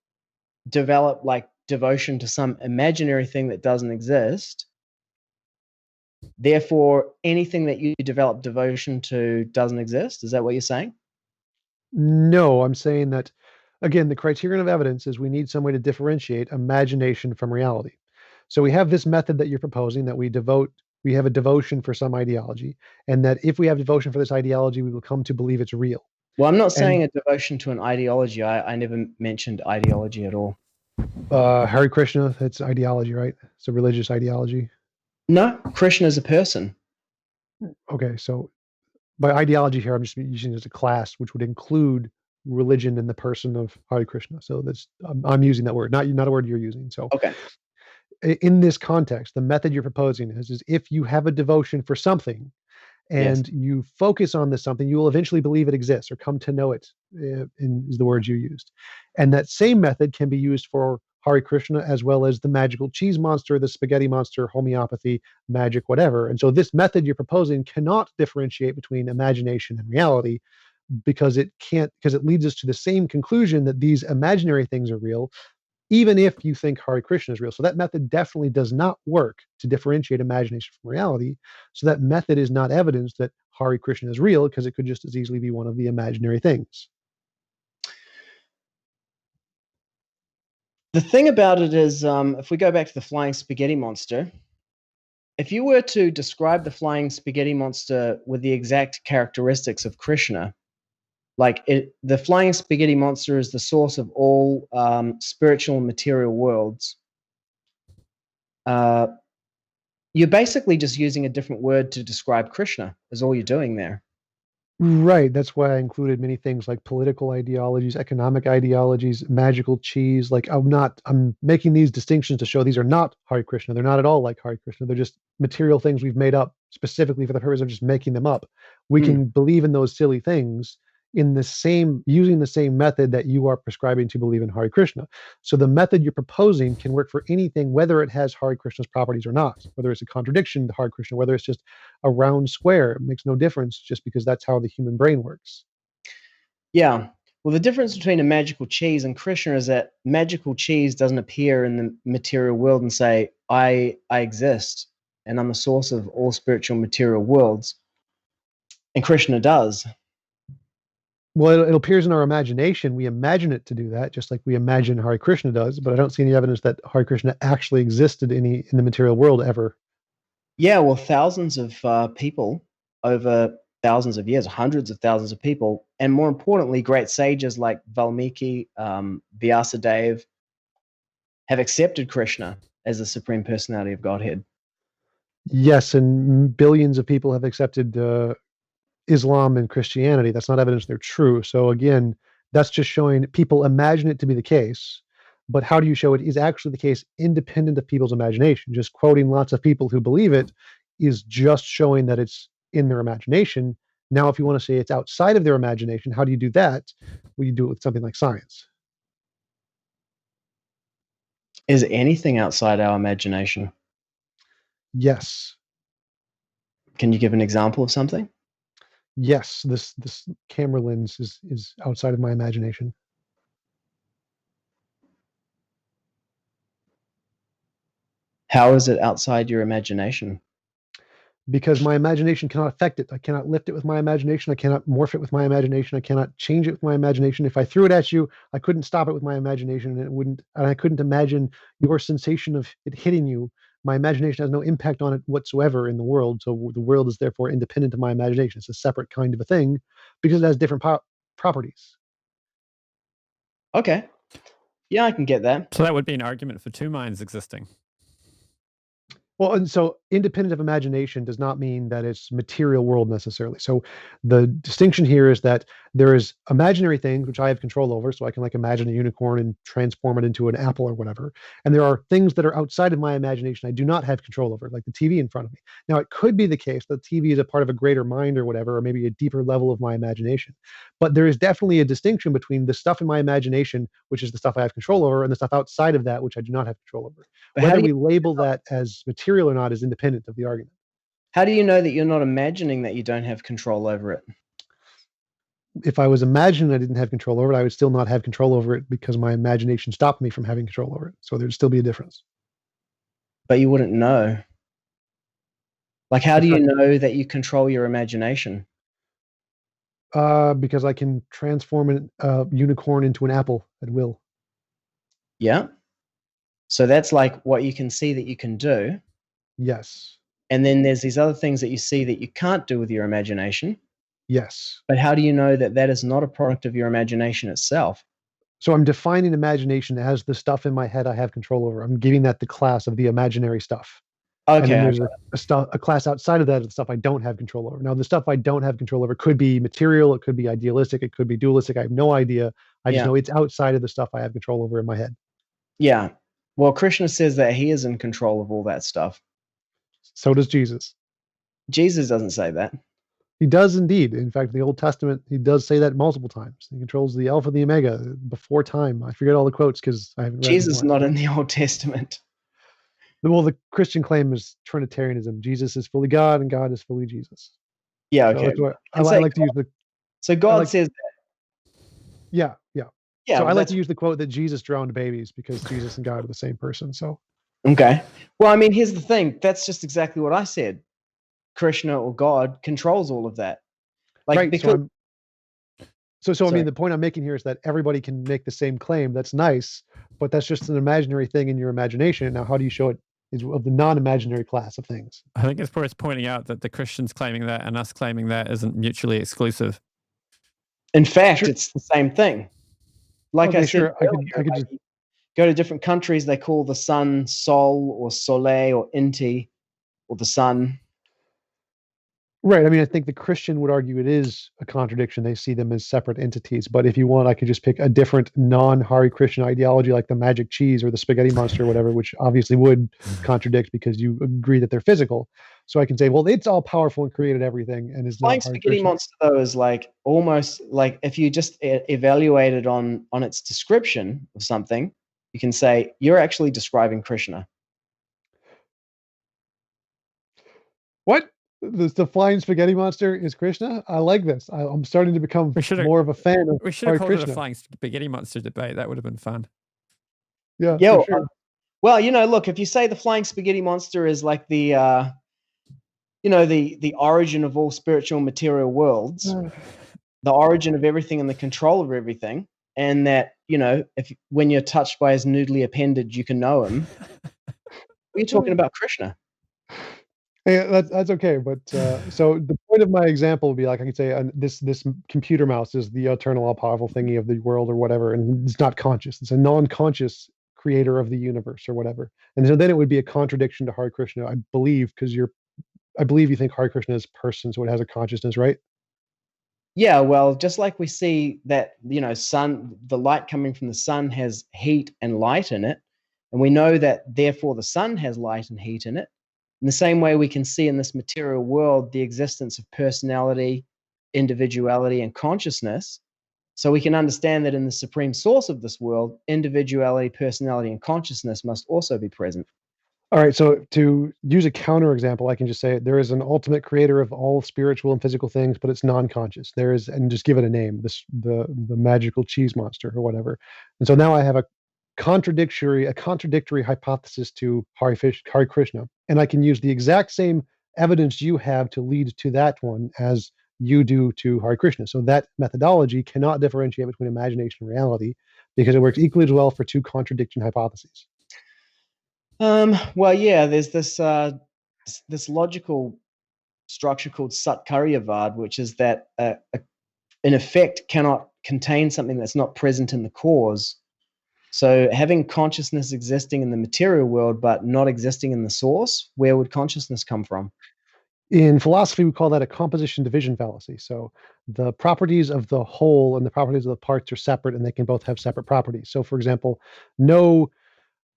develop like devotion to some imaginary thing that doesn't exist, therefore anything that you develop devotion to doesn't exist? Is that what you're saying? No, I'm saying that, again, the criterion of evidence is we need some way to differentiate imagination from reality. So we have this method that you're proposing that we have a devotion for some ideology, and that if we have devotion for this ideology, we will come to believe it's real. Well, I'm not saying a devotion to an ideology. I never mentioned ideology at all. Hare Krishna, it's ideology, right? It's a religious ideology. No, Krishna is a person. Okay, so by ideology here, I'm just using it as a class, which would include religion in the person of Hare Krishna. So that's I'm using that word, not a word you're using. So okay. In this context, the method you're proposing is if you have a devotion for something and you focus on this something, you will eventually believe it exists or come to know it, is the words you used. And that same method can be used for Hare Krishna as well as the magical cheese monster, the spaghetti monster, homeopathy, magic, whatever. And so this method you're proposing cannot differentiate between imagination and reality because it leads us to the same conclusion that these imaginary things are real, even if you think Hare Krishna is real. So that method definitely does not work to differentiate imagination from reality. So that method is not evidence that Hare Krishna is real because it could just as easily be one of the imaginary things. The thing about it is, if we go back to the flying spaghetti monster, if you were to describe the flying spaghetti monster with the exact characteristics of Krishna, the flying spaghetti monster is the source of all spiritual and material worlds. You're basically just using a different word to describe Krishna, is all you're doing there. Right. That's why I included many things like political ideologies, economic ideologies, magical cheese. Like, I'm making these distinctions to show these are not Hare Krishna. They're not at all like Hare Krishna. They're just material things we've made up specifically for the purpose of just making them up. We can believe in those silly things using the same method that you are prescribing to believe in Hare Krishna. So the method you're proposing can work for anything, whether it has Hare Krishna's properties or not, whether it's a contradiction to Hare Krishna, whether it's just a round square. It makes no difference just because that's how the human brain works. Yeah. Well, the difference between a magical cheese and Krishna is that magical cheese doesn't appear in the material world and say, I exist and I'm the source of all spiritual material worlds. And Krishna does. Well, it appears in our imagination. We imagine it to do that, just like we imagine Hare Krishna does. But I don't see any evidence that Hare Krishna actually existed in the material world ever. Yeah, well, thousands of people over thousands of years, hundreds of thousands of people, and more importantly, great sages like Valmiki, Vyasadeva, have accepted Krishna as the Supreme Personality of Godhead. Yes, and billions of people have accepted Islam and Christianity. That's not evidence they're true. So again, that's just showing people imagine it to be the case. But how do you show it is actually the case independent of people's imagination? Just quoting lots of people who believe it is just showing that it's in their imagination. Now, if you want to say it's outside of their imagination, how do you do that? Well, you do it with something like science. Is anything outside our imagination? Yes. Can you give an example of something? Yes, this camera lens is outside of my imagination. How is it outside your imagination? Because my imagination cannot affect it. I cannot lift it with my imagination. I cannot morph it with my imagination. I cannot change it with my imagination. If I threw it at you, I couldn't stop it with my imagination, and I couldn't imagine your sensation of it hitting you. My imagination has no impact on it whatsoever in the world. So the world is therefore independent of my imagination. It's a separate kind of a thing because it has different properties. Okay. Yeah, I can get that. So that would be an argument for two minds existing. Well, and so independent of imagination does not mean that it's material world necessarily. So the distinction here is that there is imaginary things which I have control over. So I can like imagine a unicorn and transform it into an apple or whatever. And there are things that are outside of my imagination I do not have control over, like the TV in front of me. Now, it could be the case that the TV is a part of a greater mind or whatever, or maybe a deeper level of my imagination. But there is definitely a distinction between the stuff in my imagination, which is the stuff I have control over, and the stuff outside of that, which I do not have control over. But Whether we label that as material or not is independent of the argument. How do you know that you're not imagining that you don't have control over it? If I was imagining I didn't have control over it, I would still not have control over it because my imagination stopped me from having control over it. So there'd still be a difference. But you wouldn't know. Like, how do you know that you control your imagination? Because I can transform a unicorn into an apple at will. Yeah. So that's like what you can see that you can do. Yes. And then there's these other things that you see that you can't do with your imagination. Yes. But how do you know that that is not a product of your imagination itself? So I'm defining imagination as the stuff in my head I have control over. I'm giving that the class of the imaginary stuff. Okay. And then there's a class outside of that of the stuff I don't have control over. Now, the stuff I don't have control over could be material, it could be idealistic, it could be dualistic. I have no idea. I just know it's outside of the stuff I have control over in my head. Yeah. Well, Krishna says that he is in control of all that stuff. So does Jesus. Jesus doesn't say that. He does indeed. In fact, in the Old Testament, he does say that multiple times. He controls the Alpha, the Omega, before time. I forget all the quotes because I haven't read Jesus is not in the Old Testament. Well, the Christian claim is Trinitarianism. Jesus is fully God and God is fully Jesus. Yeah, okay. So I like to use the... So God says that. Yeah. Yeah. So I like to use the quote that Jesus drowned babies because Jesus and God are the same person. So. Okay. Well, I mean, here's the thing. That's just exactly what I said. Krishna or God controls all of that. Like, right. because, so I mean, the point I'm making here is that everybody can make the same claim. That's nice, but that's just an imaginary thing in your imagination. Now, how do you show it is of the non-imaginary class of things? I think it's worth pointing out that the Christians claiming that and us claiming that isn't mutually exclusive. In fact, it's the same thing. Like I said, I could just go to different countries. They call the sun Sol or Soleil or Inti or the sun. Right. I mean, I think the Christian would argue it is a contradiction. They see them as separate entities. But if you want, I could just pick a different non-Hare Krishna ideology like the magic cheese or the spaghetti monster or whatever, which obviously would contradict because you agree that they're physical. So I can say, well, it's all powerful and created everything and is not Flying spaghetti monster, though, is like almost like if you just evaluate it on its description of something, you can say you're actually describing Krishna. What? The flying spaghetti monster is Krishna? I like this. I'm starting to become more of a fan of We should have called Krishna. it a flying spaghetti monster debate. That would have been fun. Yeah. Yeah. Sure. Well, look, if you say the flying spaghetti monster is like the the origin of all spiritual material worlds, the origin of everything and the control of everything, and that, when you're touched by his noodly appendage, you can know him. We're talking about Krishna. Yeah, that's okay. But so the point of my example would be like I could say this computer mouse is the eternal, all-powerful thingy of the world or whatever, and it's not conscious. It's a non-conscious creator of the universe or whatever. And so then it would be a contradiction to Hare Krishna, I believe, because I believe you think Hare Krishna is person, so it has a consciousness, right? Yeah, well, just like we see that, the light coming from the sun has heat and light in it, and we know that therefore the sun has light and heat in it. In the same way, we can see in this material world the existence of personality, individuality, and consciousness. So we can understand that in the supreme source of this world, individuality, personality, and consciousness must also be present. All right, so to use a counterexample, I can just say there is an ultimate creator of all spiritual and physical things, but it's non-conscious. There is, and just give it a name, the magical cheese monster or whatever. And so now I have a contradictory hypothesis to Hare Krishna, and I can use the exact same evidence you have to lead to that one as you do to Hare Krishna. So that methodology cannot differentiate between imagination and reality because it works equally as well for two contradicting hypotheses. Well, yeah, there's this logical structure called Satkaryavad, which is that an effect cannot contain something that's not present in the cause. So having consciousness existing in the material world but not existing in the source, where would consciousness come from? In philosophy, we call that a composition division fallacy. So the properties of the whole and the properties of the parts are separate, and they can both have separate properties. So, for example, no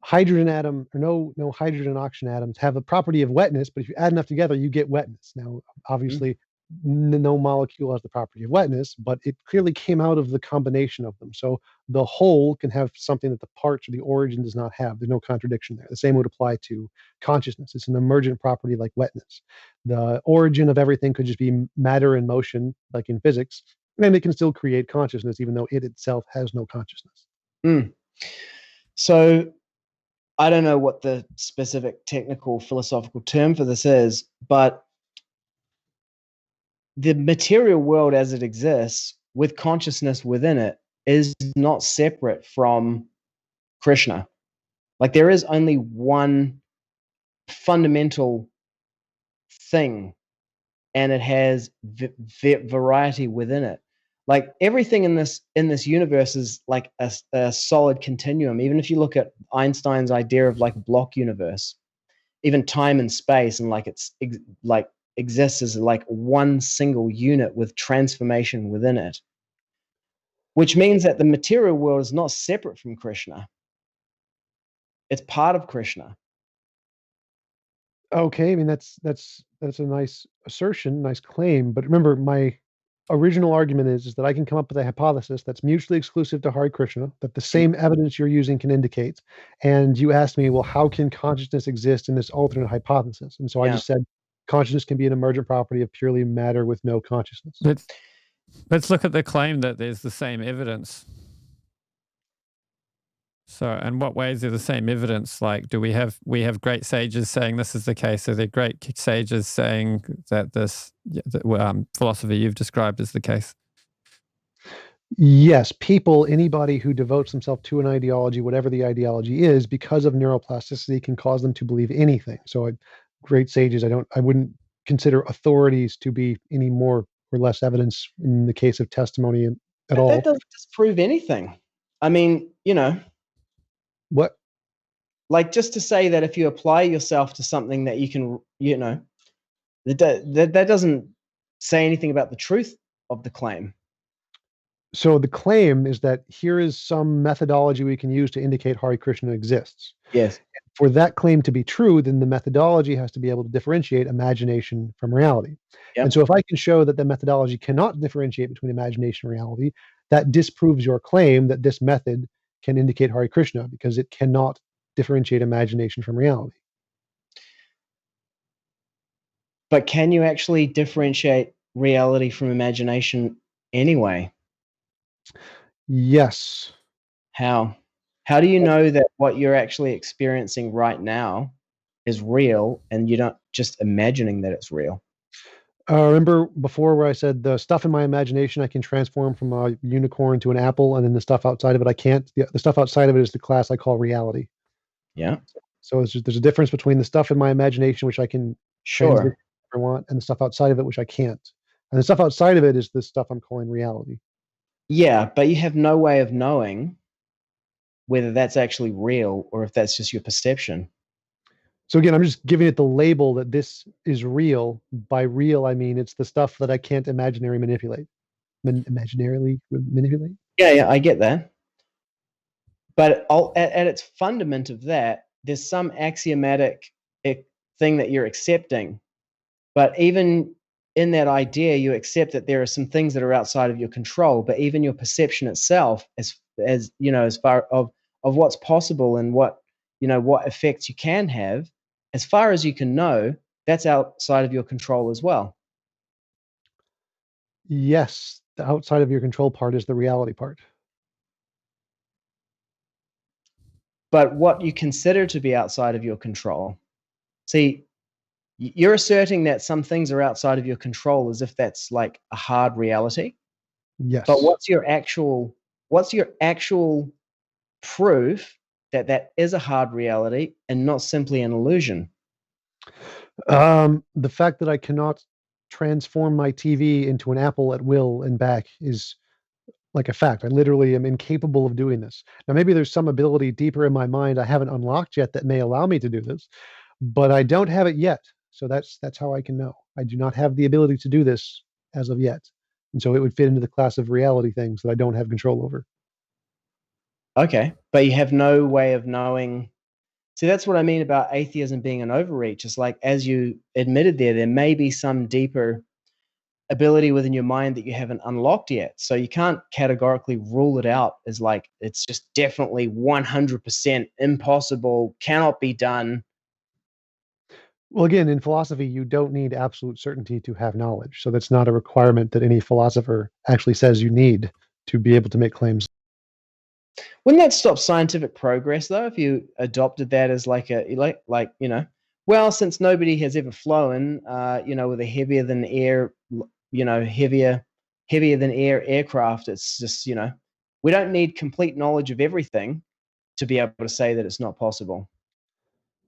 hydrogen atom or no hydrogen and oxygen atoms have a property of wetness, but if you add enough together, you get wetness. Now, obviously, no molecule has the property of wetness, but it clearly came out of the combination of them. So the whole can have something that the parts or the origin does not have. There's no contradiction there. The same would apply to consciousness. It's an emergent property like wetness. The origin of everything could just be matter in motion, like in physics, and it can still create consciousness, even though it itself has no consciousness. So I don't know what the specific technical philosophical term for this is, but the material world as it exists with consciousness within it is not separate from Krishna. Like there is only one fundamental thing, and it has variety within it. Like everything in this universe is like a solid continuum. Even if you look at Einstein's idea of like a block universe, even time and space, and like it's like exists as like one single unit with transformation within it, which means that the material world is not separate from Krishna. It's part of Krishna. Okay, I mean that's a nice assertion, nice claim. But remember, my original argument is that I can come up with a hypothesis that's mutually exclusive to Hare Krishna, that the same evidence you're using can indicate. And you asked me, well, how can consciousness exist in this alternate hypothesis? And so I just said consciousness can be an emergent property of purely matter with no consciousness. Let's look at the claim that there's the same evidence. So, in what ways are the same evidence? Like, do we have great sages saying this is the case? Are there great sages saying that this philosophy you've described is the case? Yes, anybody who devotes themselves to an ideology, whatever the ideology is, because of neuroplasticity, can cause them to believe anything. So, great sages, I wouldn't consider authorities to be any more or less evidence in the case of testimony at all. That doesn't disprove anything. I mean, What? Like just to say that if you apply yourself to something that you can, that doesn't say anything about the truth of the claim. So the claim is that here is some methodology we can use to indicate Hare Krishna exists. Yes. For that claim to be true, then the methodology has to be able to differentiate imagination from reality. Yep. And so if I can show that the methodology cannot differentiate between imagination and reality, that disproves your claim that this method can indicate Hare Krishna, because it cannot differentiate imagination from reality. But can you actually differentiate reality from imagination anyway? Yes. How? How do you know that what you're actually experiencing right now is real and you're not just imagining that it's real? Remember before where I said the stuff in my imagination I can transform from a unicorn to an apple, and then the stuff outside of it I can't? The stuff outside of it is the class I call reality. Yeah. So there's a difference between the stuff in my imagination, which I can translate Sure. if I want, and the stuff outside of it, which I can't. And the stuff outside of it is the stuff I'm calling reality. Yeah, but you have no way of knowing whether that's actually real or if that's just your perception. So again, I'm just giving it the label that this is real. By real, I mean it's the stuff that I can't imaginarily manipulate. Imaginarily manipulate? Yeah, I get that. But at its fundament of that, there's some axiomatic thing that you're accepting. But even in that idea, you accept that there are some things that are outside of your control. But even your perception itself, as you know, as far of what's possible and what effects you can have, as far as you can know, that's outside of your control as well. Yes, the outside of your control part is the reality part. But what you consider to be outside of your control, see, you're asserting that some things are outside of your control as if that's like a hard reality. Yes. But what's your actual proof that that is a hard reality and not simply an illusion? The fact that I cannot transform my TV into an apple at will and back is like a fact. I literally am incapable of doing this. Now, maybe there's some ability deeper in my mind I haven't unlocked yet that may allow me to do this, but I don't have it yet. So that's how I can know. I do not have the ability to do this as of yet. And so it would fit into the class of reality things that I don't have control over. Okay, but you have no way of knowing. See, that's what I mean about atheism being an overreach. It's like, as you admitted there may be some deeper ability within your mind that you haven't unlocked yet. So you can't categorically rule it out as like, it's just definitely 100% impossible, cannot be done. Well, again, in philosophy, you don't need absolute certainty to have knowledge. So that's not a requirement that any philosopher actually says you need to be able to make claims. Wouldn't that stop scientific progress though, if you adopted that as like well, since nobody has ever flown, with a heavier than air, heavier than air aircraft, it's just, we don't need complete knowledge of everything to be able to say that it's not possible.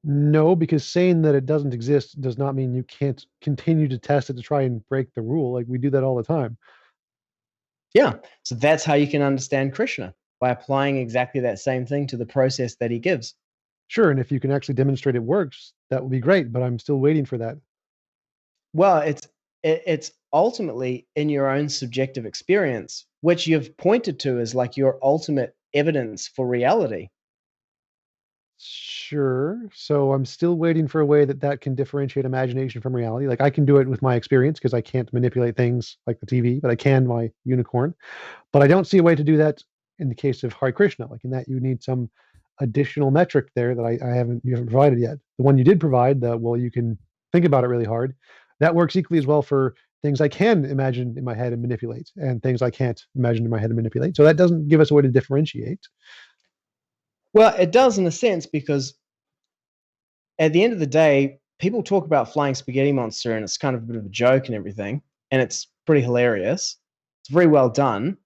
No, because saying that it doesn't exist does not mean you can't continue to test it to try and break the rule. Like we do that all the time. Yeah. So that's how you can understand Krishna, by applying exactly that same thing to the process that he gives. Sure, and if you can actually demonstrate it works, that would be great, but I'm still waiting for that. Well, it's ultimately in your own subjective experience, which you've pointed to as like your ultimate evidence for reality. Sure. So I'm still waiting for a way that can differentiate imagination from reality. Like I can do it with my experience because I can't manipulate things like the TV, but I can my unicorn. But I don't see a way to do that in the case of Hare Krishna. Like in that you need some additional metric there that you haven't provided yet. The one you did provide, you can think about it really hard. That works equally as well for things I can imagine in my head and manipulate, and things I can't imagine in my head and manipulate. So that doesn't give us a way to differentiate. Well, it does in a sense, because at the end of the day, people talk about flying spaghetti monster and it's kind of a bit of a joke and everything, and it's pretty hilarious. It's very well done,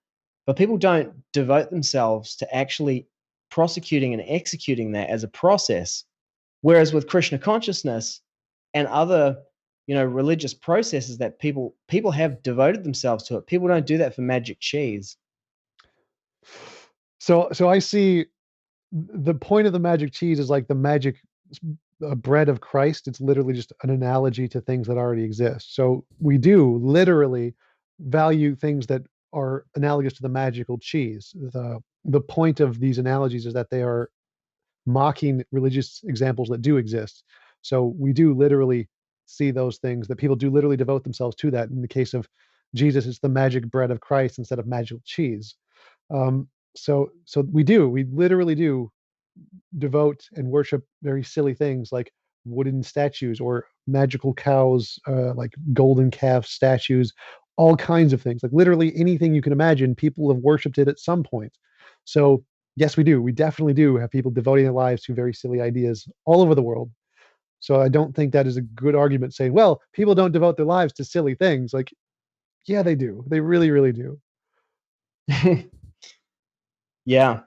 but people don't devote themselves to actually prosecuting and executing that as a process. Whereas with Krishna consciousness and other, religious processes that people have devoted themselves to it, people don't do that for magic cheese. So I see the point of the magic cheese is like the magic bread of Christ. It's literally just an analogy to things that already exist. So we do literally value things that are analogous to the magical cheese. The point of these analogies is that they are mocking religious examples that do exist. So we do literally see those things that people do literally devote themselves to that. In the case of Jesus, it's the magic bread of Christ instead of magical cheese. So we literally do devote and worship very silly things like wooden statues or magical cows, like golden calf statues, all kinds of things. Like literally anything you can imagine, people have worshipped it at some point. So yes, we do. We definitely do have people devoting their lives to very silly ideas all over the world. So I don't think that is a good argument saying, well, people don't devote their lives to silly things. Like, yeah, they do. They really, really do. Yeah.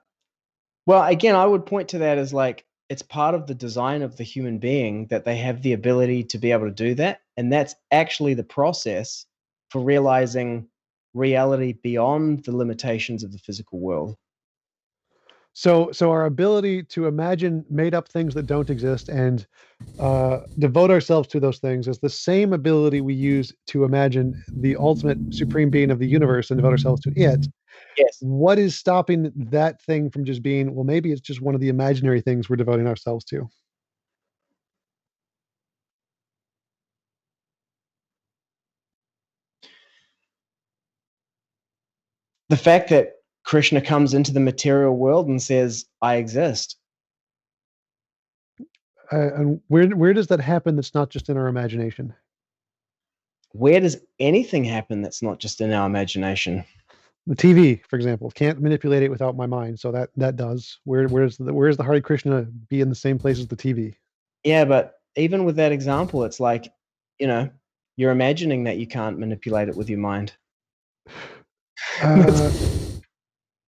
Well, again, I would point to that as like, it's part of the design of the human being that they have the ability to be able to do that. And that's actually the process for realizing reality beyond the limitations of the physical world. So our ability to imagine made up things that don't exist and devote ourselves to those things is the same ability we use to imagine the ultimate supreme being of the universe and devote ourselves to it. Yes. What is stopping that thing from just being, well, maybe it's just one of the imaginary things we're devoting ourselves to? The fact that Krishna comes into the material world and says, I exist. And where does that happen that's not just in our imagination? Where does anything happen that's not just in our imagination? The TV, for example, can't manipulate it without my mind. So that does. Where's the Hare Krishna be in the same place as the TV? Yeah, but even with that example, it's like, you're imagining that you can't manipulate it with your mind.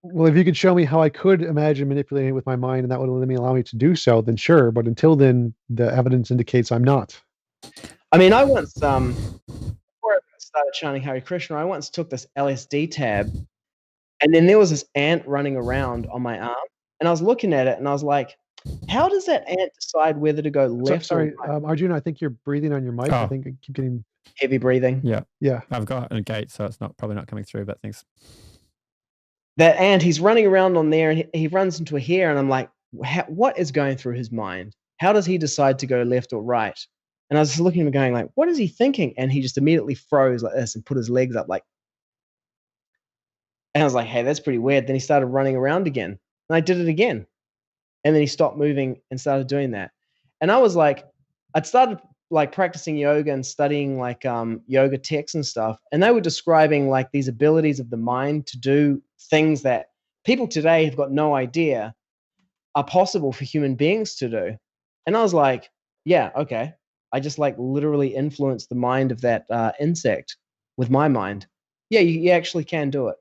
Well, if you could show me how I could imagine manipulating it with my mind and that would allow me to do so, then sure. But until then, the evidence indicates I'm not. I mean, I once, before I started chanting Hare Krishna, I once took this LSD tab, and then there was this ant running around on my arm, and I was looking at it, and I was like, how does that ant decide whether to go left Sorry, or right? Arjun, I think you're breathing on your mic. I think I keep getting heavy breathing. Yeah. I've got a gate, so it's probably not coming through, but thanks. That ant, he's running around on there, and he runs into a hare, and I'm like, what is going through his mind? How does he decide to go left or right? And I was just looking at him going like, what is he thinking? And he just immediately froze like this and put his legs up like, and I was like, hey, that's pretty weird. Then he started running around again, and I did it again. And then he stopped moving and started doing that. And I was like, I'd started like practicing yoga and studying like yoga texts and stuff. And they were describing like these abilities of the mind to do things that people today have got no idea are possible for human beings to do. And I was like, yeah, okay. I just like literally influenced the mind of that insect with my mind. Yeah, you actually can do it.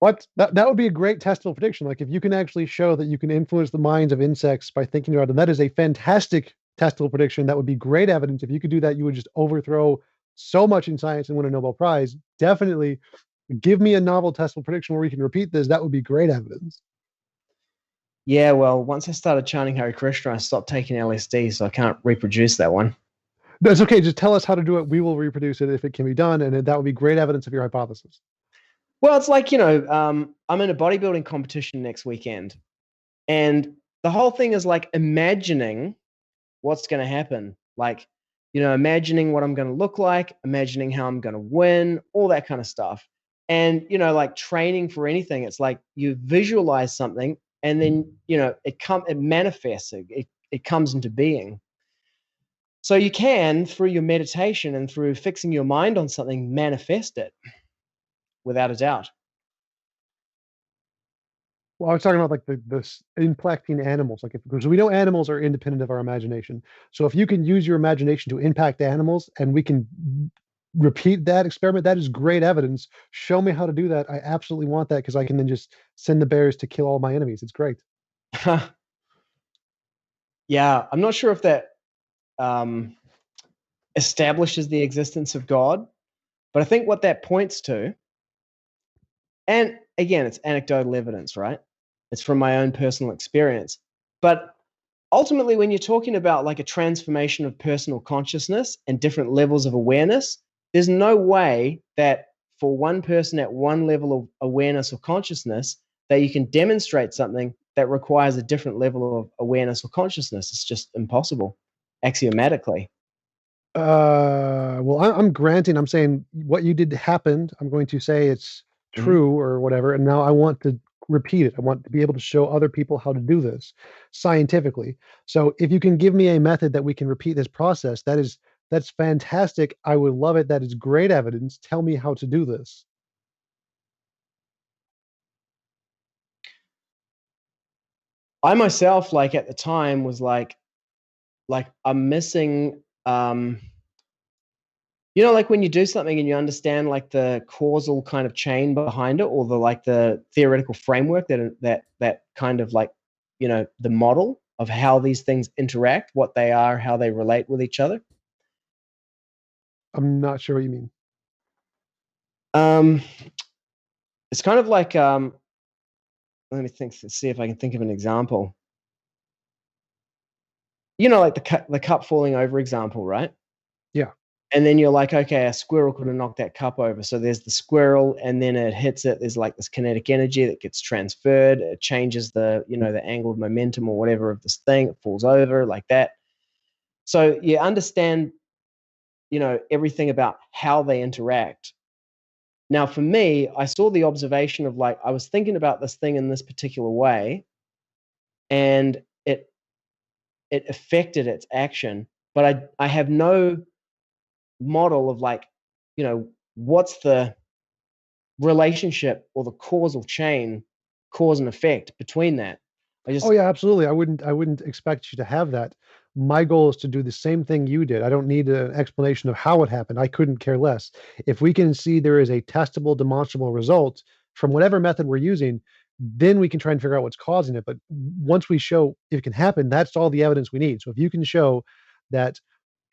What? That would be a great testable prediction. Like if you can actually show that you can influence the minds of insects by thinking about them, that is a fantastic testable prediction. That would be great evidence. If you could do that, you would just overthrow so much in science and win a Nobel Prize. Definitely give me a novel testable prediction where we can repeat this. That would be great evidence. Yeah, well, once I started chanting Hare Krishna, I stopped taking LSD, so I can't reproduce that one. That's okay. Just tell us how to do it. We will reproduce it if it can be done, and that would be great evidence of your hypothesis. Well, it's like, I'm in a bodybuilding competition next weekend, and the whole thing is like imagining what's going to happen. Like, imagining what I'm going to look like, imagining how I'm going to win, all that kind of stuff. And, like training for anything, it's like you visualize something and then, it manifests, it comes into being. So you can, through your meditation and through fixing your mind on something, manifest it without a doubt. Well, I was talking about like the impacting animals, like because we know animals are independent of our imagination. So if you can use your imagination to impact animals, and we can repeat that experiment, that is great evidence. Show me how to do that. I absolutely want that because I can then just send the bears to kill all my enemies. It's great. Yeah, I'm not sure if that establishes the existence of God, but I think what that points to, and again, it's anecdotal evidence, right? It's from my own personal experience. But ultimately, when you're talking about like a transformation of personal consciousness and different levels of awareness, there's no way that for one person at one level of awareness or consciousness that you can demonstrate something that requires a different level of awareness or consciousness. It's just impossible, axiomatically. Well, I'm granting. I'm saying what you did happened. I'm going to say it's true or whatever, and now I want to repeat it. I want to be able to show other people how to do this scientifically. So if you can give me a method that we can repeat this process, that's fantastic. I would love it. That is great evidence. Tell me how to do this. I myself, like at the time, was like like I'm missing, like when you do something and you understand like the causal kind of chain behind it, or the theoretical framework that kind of like, the model of how these things interact, what they are, how they relate with each other. I'm not sure what you mean. It's kind of like, let me see if I can think of an example. Like the cup falling over example, right? Yeah. And then you're like, okay, a squirrel could have knocked that cup over. So there's the squirrel, and then it hits it. There's like this kinetic energy that gets transferred. It changes the angle of momentum or whatever of this thing. It falls over like that. So you understand, everything about how they interact. Now, for me, I saw the observation of like, I was thinking about this thing in this particular way, and it affected its action, but I have no model of like, what's the relationship or the causal chain, cause and effect between that. Oh yeah, absolutely. I wouldn't expect you to have that. My goal is to do the same thing you did. I don't need an explanation of how it happened. I couldn't care less. If we can see there is a testable, demonstrable result from whatever method we're using, then we can try and figure out what's causing it. But once we show it can happen, that's all the evidence we need. So if you can show that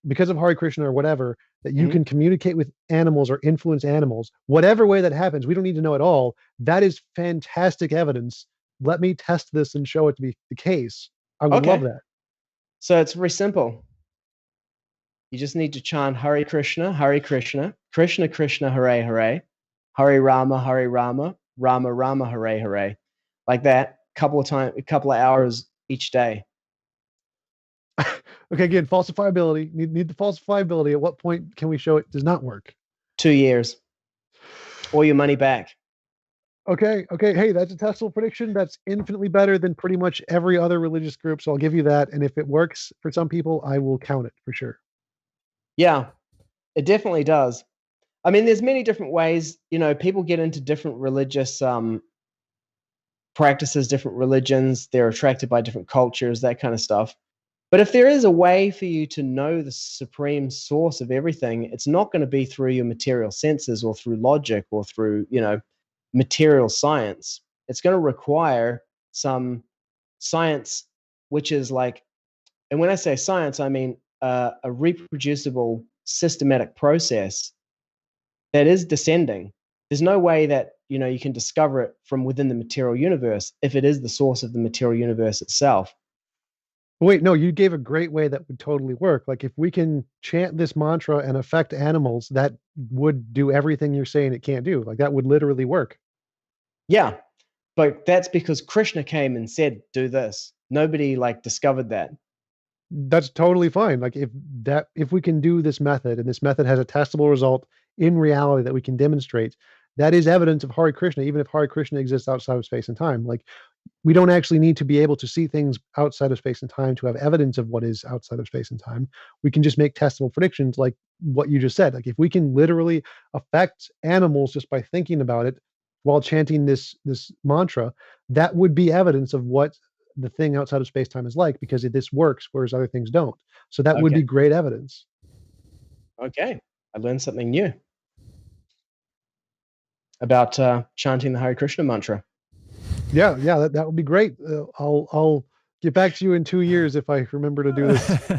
because of Hare Krishna or whatever, that you can communicate with animals or influence animals, whatever way that happens, we don't need to know at all. That is fantastic evidence. Let me test this and show it to be the case. I would love that. So it's very simple. You just need to chant Hare Krishna, Krishna Krishna, Hare Hare, Hare Rama, Rama Rama, Hare Hare, like that, a couple of hours each day. Okay, again, falsifiability. Need the falsifiability. At what point can we show it does not work? 2 years, or your money back. Okay. Hey, that's a testable prediction. That's infinitely better than pretty much every other religious group. So I'll give you that. And if it works for some people, I will count it for sure. Yeah, it definitely does. I mean, there's many different ways, people get into different religious practices, different religions. They're attracted by different cultures, that kind of stuff. But if there is a way for you to know the supreme source of everything, it's not going to be through your material senses or through logic or through, material science. It's going to require some science, which is like, and when I say science, I mean a reproducible, systematic process that is descending. There's no way that, you can discover it from within the material universe if it is the source of the material universe itself. Wait, no, you gave a great way that would totally work. Like if we can chant this mantra and affect animals, that would do everything you're saying it can't do. Like that would literally work. Yeah, but that's because Krishna came and said, do this. Nobody like discovered that. That's totally fine. Like if we can do this method and this method has a testable result in reality that we can demonstrate, that is evidence of Hare Krishna, even if Hare Krishna exists outside of space and time. Like we don't actually need to be able to see things outside of space and time to have evidence of what is outside of space and time. We can just make testable predictions like what you just said. Like if we can literally affect animals just by thinking about it while chanting this mantra, that would be evidence of what the thing outside of space-time is like, because this works whereas other things don't. So that would be great evidence. Okay, I learned something new about chanting the Hare Krishna mantra. Yeah, that would be great. I'll get back to you in 2 years if I remember to do this. I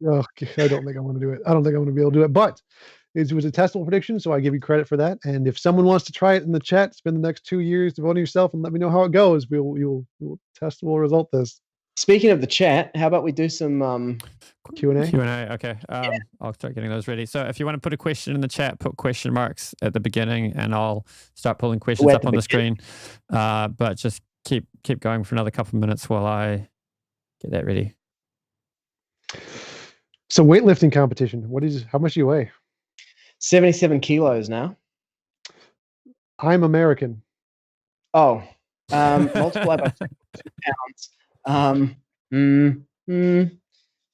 don't think I'm going to do it. I don't think I'm going to be able to do it. But it was a testable prediction, so I give you credit for that. And if someone wants to try it in the chat, spend the next 2 years devoting yourself and let me know how it goes. We'll testable result this. Speaking of the chat, how about we do some Q&A? Q&A, okay. I'll start getting those ready. So if you want to put a question in the chat, put question marks at the beginning and I'll start pulling questions up on the screen. But just keep going for another couple of minutes while I get that ready. So weightlifting competition, how much do you weigh? 77 kilos now. I'm American. Oh, multiply by 2 pounds.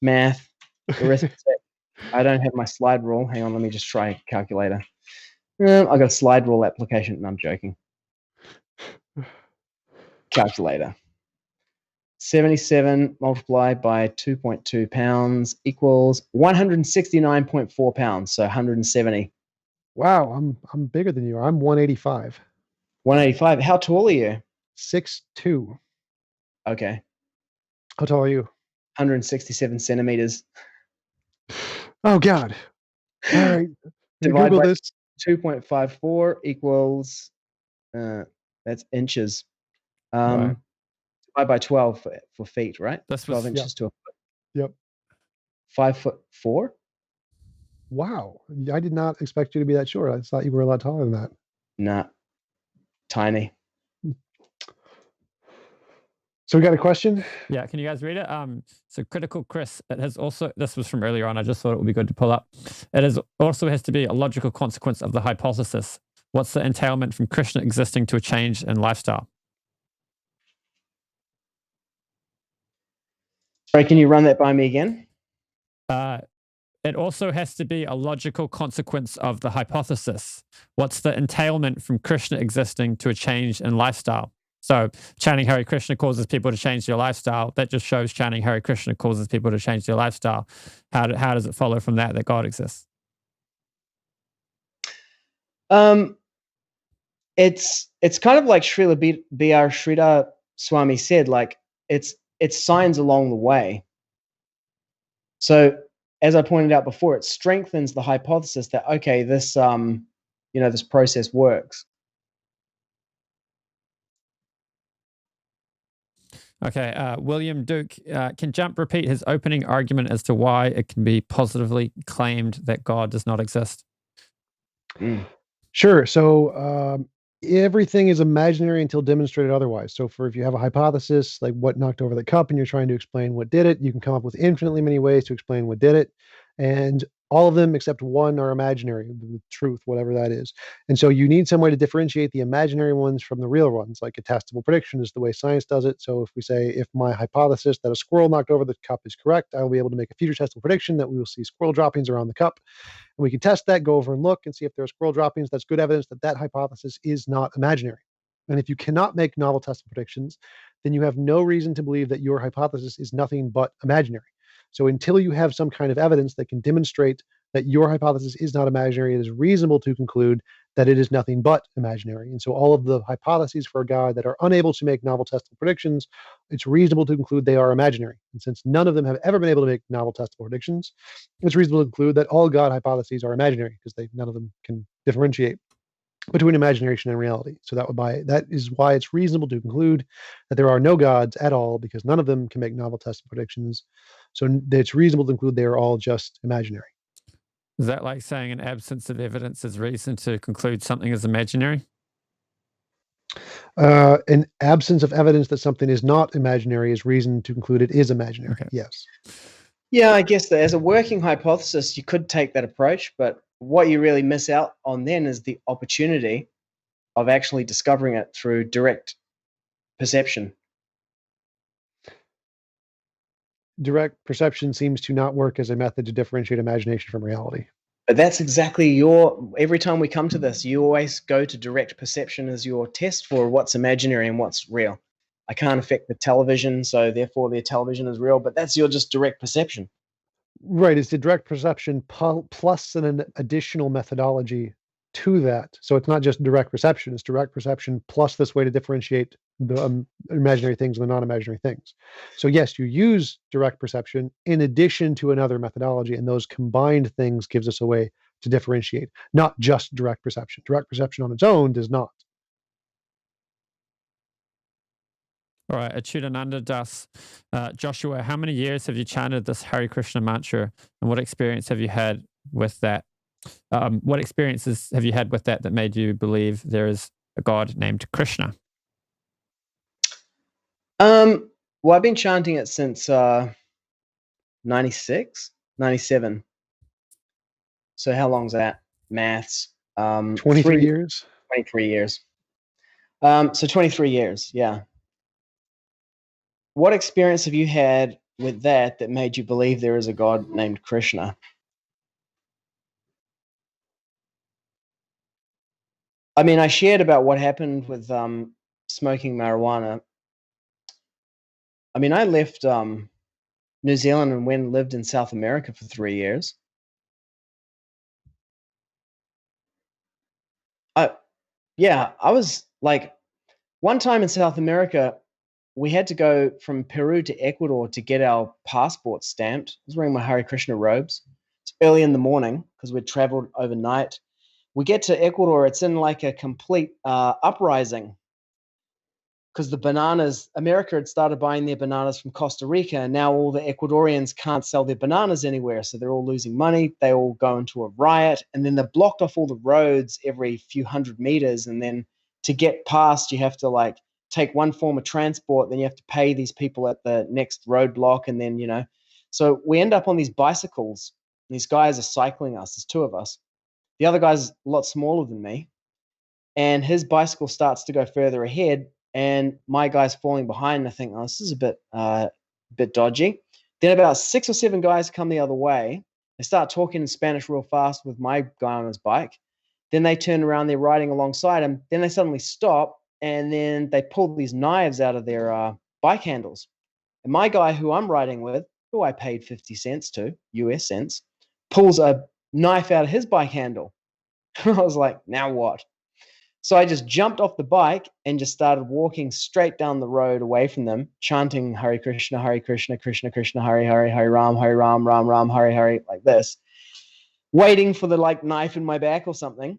Math. Arithmetic. I don't have my slide rule. Hang on, let me just try a calculator. I got a slide rule application. No, I'm joking. Calculator. 77 multiplied by 2.2 pounds equals 169.4 pounds, so 170. Wow, I'm bigger than you are. I'm 185. 185. How tall are you? 6'2". Okay. How tall are you? 167 centimeters. Oh, God. All right. Divide Google by this. 2.54 equals, that's inches. Right. Divide by 12 for feet, right? This 12 was inches to a foot. Yep. 5'4". Wow. I did not expect you to be that short. I thought you were a lot taller than that. Nah, tiny. So we got a question? Yeah, can you guys read it? So Critical Chris, it has also, this was from earlier on, I just thought it would be good to pull up. It is also has to be a logical consequence of the hypothesis. What's the entailment from Krishna existing to a change in lifestyle? Sorry, can you run that by me again? It also has to be a logical consequence of the hypothesis. What's the entailment from Krishna existing to a change in lifestyle? So chanting Hare Krishna causes people to change their lifestyle. That just shows chanting Hare Krishna causes people to change their lifestyle. How does it follow from that God exists? It's kind of like Srila B.R. Sridhar Swami said, like it's signs along the way. So as I pointed out before, it strengthens the hypothesis that, okay, this this process works. Okay, William Duke, can Jump repeat his opening argument as to why it can be positively claimed that God does not exist? Sure. So everything is imaginary until demonstrated otherwise. So if you have a hypothesis, like what knocked over the cup, and you're trying to explain what did it, you can come up with infinitely many ways to explain what did it. And all of them except one are imaginary, the truth, whatever that is. And so you need some way to differentiate the imaginary ones from the real ones, like a testable prediction is the way science does it. So if we say, if my hypothesis that a squirrel knocked over the cup is correct, I will be able to make a future testable prediction that we will see squirrel droppings around the cup. And we can test that, go over and look and see if there are squirrel droppings. That's good evidence that that hypothesis is not imaginary. And if you cannot make novel testable predictions, then you have no reason to believe that your hypothesis is nothing but imaginary. So until you have some kind of evidence that can demonstrate that your hypothesis is not imaginary, it is reasonable to conclude that it is nothing but imaginary. And so all of the hypotheses for God that are unable to make novel testable predictions, it's reasonable to conclude they are imaginary. And since none of them have ever been able to make novel testable predictions, it's reasonable to conclude that all God hypotheses are imaginary because none of them can differentiate between imagination and reality. So that is why it's reasonable to conclude that there are no gods at all because none of them can make novel testable predictions. So it's reasonable to conclude they are all just imaginary. Is that like saying an absence of evidence is reason to conclude something is imaginary? An absence of evidence that something is not imaginary is reason to conclude it is imaginary. Okay. Yes. Yeah, I guess that as a working hypothesis, you could take that approach, but what you really miss out on then is the opportunity of actually discovering it through direct perception. Direct perception seems to not work as a method to differentiate imagination from reality. But that's exactly every time we come to this, you always go to direct perception as your test for what's imaginary and what's real. I can't affect the television, so therefore the television is real, but that's your just direct perception. Right, it's the direct perception plus an additional methodology to that. So it's not just direct perception, it's direct perception plus this way to differentiate the imaginary things and the non-imaginary things. So yes, you use direct perception in addition to another methodology, and those combined things gives us a way to differentiate, not just direct perception. Direct perception on its own does not. All right, Achudananda Das. Joshua, how many years have you chanted this Hare Krishna mantra, and what experience have you had with that? What experiences have you had with that made you believe there is a God named Krishna? Well, I've been chanting it since 96, 97. So how long's that? Maths. 23 years? 23 years. So 23 years, yeah. What experience have you had with that made you believe there is a God named Krishna? I mean, I shared about what happened with smoking marijuana. I mean, I left New Zealand and went and lived in South America for 3 years. I was like, one time in South America, we had to go from Peru to Ecuador to get our passports stamped. I was wearing my Hare Krishna robes. It's early in the morning because we'd traveled overnight. We get to Ecuador, it's in like a complete uprising because the bananas, America had started buying their bananas from Costa Rica, and now all the Ecuadorians can't sell their bananas anywhere, so they're all losing money. They all go into a riot, and then they've blocked off all the roads every few hundred meters, and then to get past, you have to like take one form of transport, then you have to pay these people at the next roadblock, and then, you know. So we end up on these bicycles, and these guys are cycling us. There's two of us. The other guy's a lot smaller than me, and his bicycle starts to go further ahead, and my guy's falling behind. And I think, oh, this is a bit dodgy. Then about 6 or 7 guys come the other way. They start talking in Spanish real fast with my guy on his bike. Then they turn around, they're riding alongside him. Then they suddenly stop, and then they pull these knives out of their bike handles. And my guy who I'm riding with, who I paid 50 cents to, US cents, pulls a knife out of his bike handle. I was like, now what? So I just jumped off the bike and just started walking straight down the road away from them, chanting Hare Krishna, Krishna Krishna, Hare Hare, Hare Ram, Ram Ram, Hare Hare, like this, waiting for the like knife in my back or something.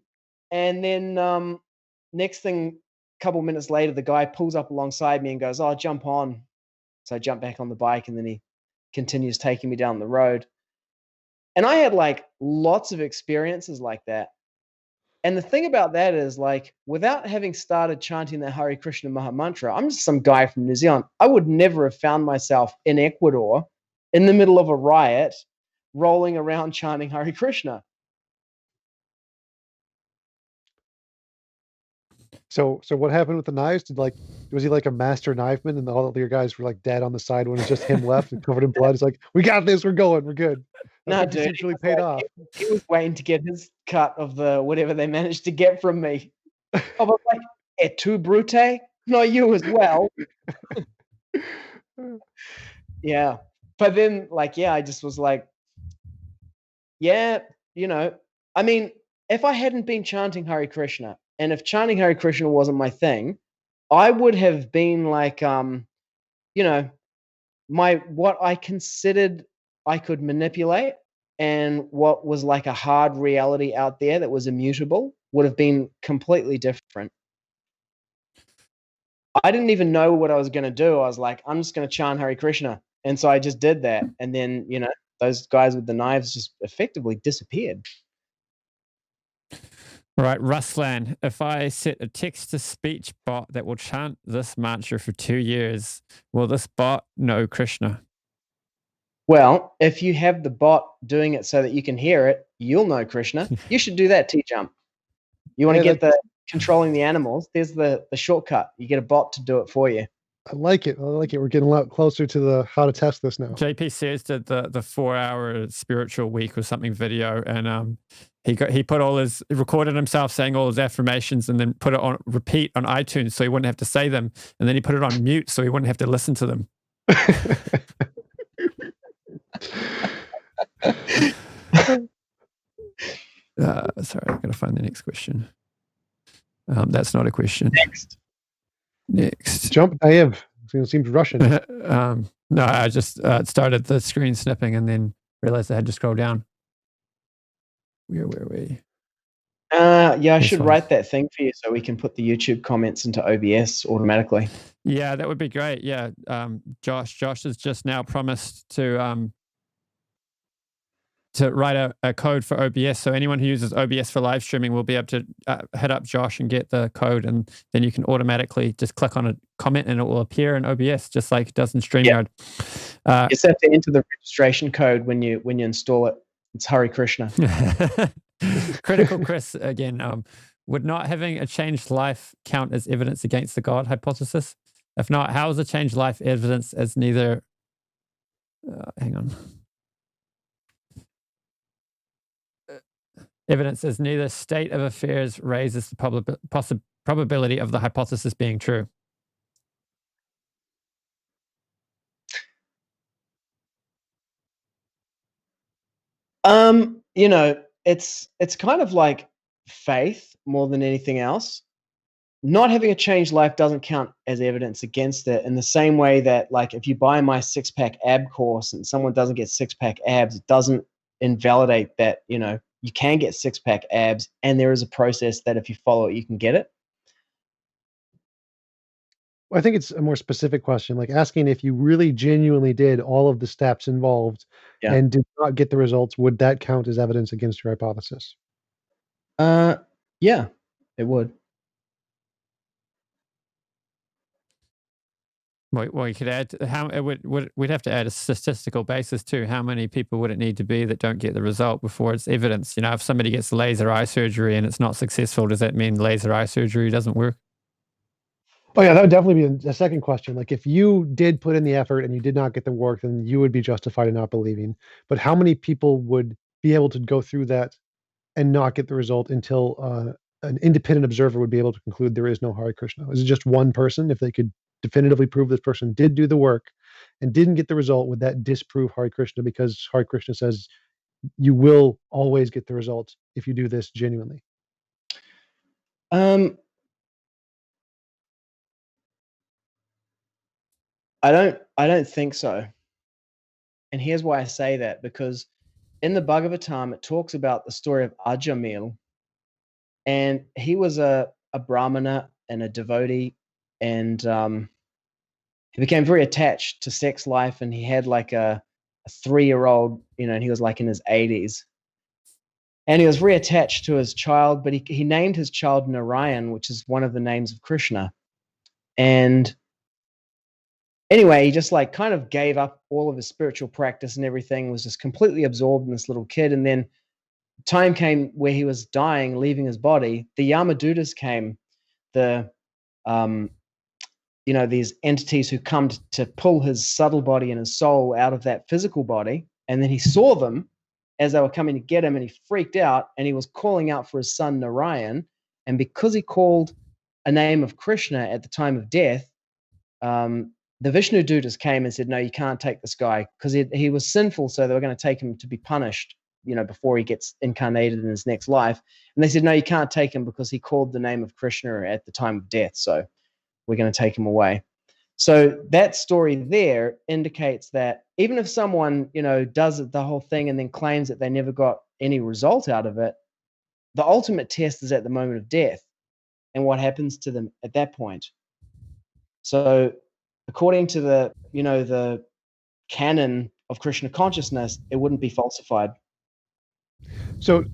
And then next thing, a couple minutes later, the guy pulls up alongside me and goes, "Oh, jump on." So I jump back on the bike, and then he continues taking me down the road. And I had like lots of experiences like that. And the thing about that is, like, without having started chanting the Hare Krishna Maha Mantra, I'm just some guy from New Zealand. I would never have found myself in Ecuador in the middle of a riot, rolling around chanting Hare Krishna. So what happened with the knives? Was he like a master knifeman, and all of your guys were like dead on the side when it's just him left and covered in blood? It's like, we got this, we're going, we're good. No, dude, really paid off. He was waiting to get his cut of the whatever they managed to get from me. I was like, "Et tu, Brute? No, you as well." Yeah. But then, like, yeah, I just was like, yeah, you know, I mean, if I hadn't been chanting Hare Krishna, and if chanting Hare Krishna wasn't my thing, I would have been like, you know, what I considered I could manipulate, and what was like a hard reality out there that was immutable would have been completely different. I didn't even know what I was going to do. I was like, I'm just going to chant Hare Krishna. And so I just did that. And then, you know, those guys with the knives just effectively disappeared. Right, Ruslan, if I set a text-to-speech bot that will chant this mantra for 2 years, will this bot know Krishna? Well, if you have the bot doing it so that you can hear it, you'll know Krishna. You should do that, TJump. You want to get the controlling the animals, there's the shortcut. You get a bot to do it for you. I like it. We're getting a lot closer to the how to test this now. JP says did the 4-hour spiritual week or something video, and he recorded himself saying all his affirmations, and then put it on repeat on iTunes so he wouldn't have to say them, and then he put it on mute so he wouldn't have to listen to them. Sorry, I've got to find the next question. That's not a question. Next. Jump, Dave. It seems Russian. No, I just started the screen snipping and then realized I had to scroll down. Where were we? Yeah, I should write that thing for you so we can put the YouTube comments into OBS automatically. Yeah, that would be great. Yeah, Josh has just now promised to write a code for OBS. So anyone who uses OBS for live streaming will be able to hit up Josh and get the code, and then you can automatically just click on a comment and it will appear in OBS just like it does in StreamYard. Yeah. You just have to enter the registration code when you install it. It's Hare Krishna. Critical Chris again. Would not having a changed life count as evidence against the God hypothesis? If not, how is a changed life evidence as neither? Hang on. Evidence as neither state of affairs raises the probability of the hypothesis being true. You know, it's kind of like faith more than anything else. Not having a changed life doesn't count as evidence against it, in the same way that, like, if you buy my 6-pack ab course and someone doesn't get 6-pack abs, it doesn't invalidate that, you know, you can get 6-pack abs, and there is a process that if you follow it, you can get it. I think it's a more specific question, like asking if you really genuinely did all of the steps involved and did not get the results, would that count as evidence against your hypothesis? Yeah, it would. Well, you could add how it we'd have to add a statistical basis too. How many people would it need to be that don't get the result before it's evidence? You know, if somebody gets laser eye surgery and it's not successful, does that mean laser eye surgery doesn't work? Oh yeah, that would definitely be a second question. Like if you did put in the effort and you did not get the work, then you would be justified in not believing. But how many people would be able to go through that and not get the result until an independent observer would be able to conclude there is no Hare Krishna? Is it just one person? If they could definitively prove this person did do the work and didn't get the result, would that disprove Hare Krishna? Because Hare Krishna says you will always get the result if you do this genuinely. I don't think so. And here's why I say that, because in the Bhagavatam, it talks about the story of Ajamil, and he was a brahmana and a devotee, and he became very attached to sex life, and he had like a 3-year-old, you know, and he was like in his 80s. And he was very attached to his child, but he named his child Narayan, which is one of the names of Krishna. And anyway, he just like kind of gave up all of his spiritual practice and everything, was just completely absorbed in this little kid. And then time came where he was dying, leaving his body. The Yamadutas came, the you know, these entities who come to pull his subtle body and his soul out of that physical body. And then he saw them as they were coming to get him, and he freaked out, and he was calling out for his son Narayan. And because he called a name of Krishna at the time of death, the Vishnu Dutas came and said, no, you can't take this guy, because he was sinful, so they were going to take him to be punished, you know, before he gets incarnated in his next life. And they said, no, you can't take him because he called the name of Krishna at the time of death, so we're going to take him away. So that story there indicates that even if someone, you know, does the whole thing and then claims that they never got any result out of it, the ultimate test is at the moment of death and what happens to them at that point. So according to the, you know, the canon of Krishna consciousness, it wouldn't be falsified. So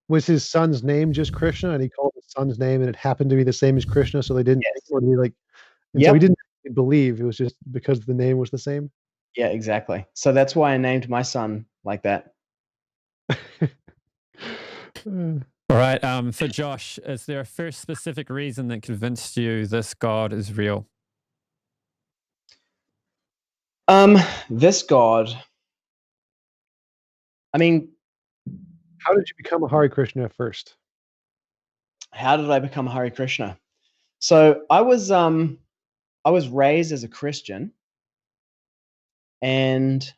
was his son's name just Krishna, and he called his son's name and it happened to be the same as Krishna, so they didn't or be like, and so he didn't believe, it was just because the name was the same? Yeah, exactly. So that's why I named my son like that. All right. So Josh, is there a first specific reason that convinced you this God is real? This God, I mean, how did you become a Hare Krishna first? How did I become a Hare Krishna? So I was raised as a Christian, and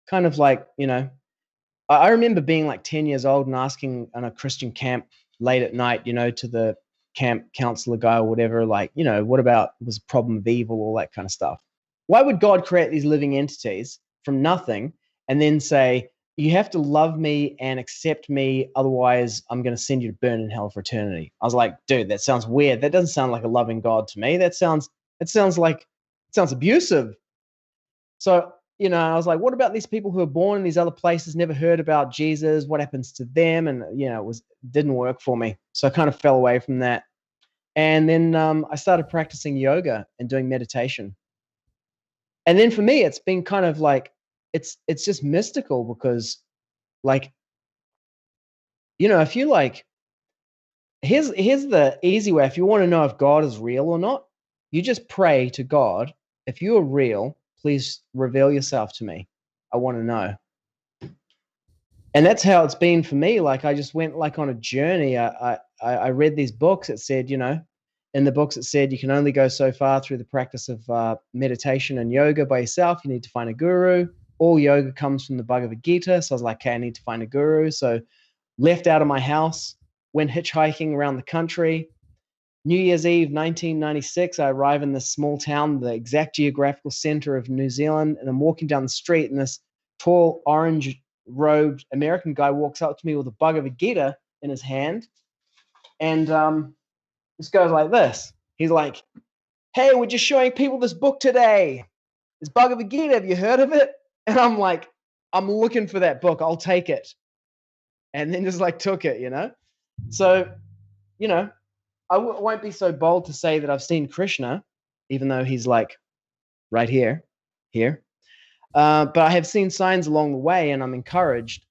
kind of like, you know, I remember being like 10 years old and asking on a Christian camp late at night, you know, to the camp counselor guy or whatever, like, you know, what about was a problem of evil, all that kind of stuff. Why would God create these living entities from nothing and then say, you have to love me and accept me, otherwise I'm going to send you to burn in hell for eternity? I was like, dude, that sounds weird. That doesn't sound like a loving God to me. It sounds abusive. So, you know, I was like, what about these people who are born in these other places, never heard about Jesus? What happens to them? And, you know, didn't work for me. So I kind of fell away from that. And then I started practicing yoga and doing meditation. And then for me, it's been kind of like, it's just mystical, because like, you know, if you like, here's the easy way. If you want to know if God is real or not, you just pray to God, if you are real, please reveal yourself to me. I want to know. And that's how it's been for me. Like, I just went like on a journey. I read these books. It said, you know, in the books it said you can only go so far through the practice of meditation and yoga by yourself. You need to find a guru. all yoga comes from the Bhagavad Gita. So I was like, okay, I need to find a guru. So left out of my house, went hitchhiking around the country. New Year's Eve, 1996, I arrive in this small town, the exact geographical center of New Zealand, and I'm walking down the street, and this tall, orange-robed American guy walks up to me with a Bhagavad Gita in his hand, and this goes like this. He's like, hey, we're just showing people this book today. It's Bhagavad Gita. Have you heard of it? And I'm like, I'm looking for that book. I'll take it. And then just like took it, So, I won't be so bold to say that I've seen Krishna, even though he's like right here. But I have seen signs along the way, and I'm encouraged.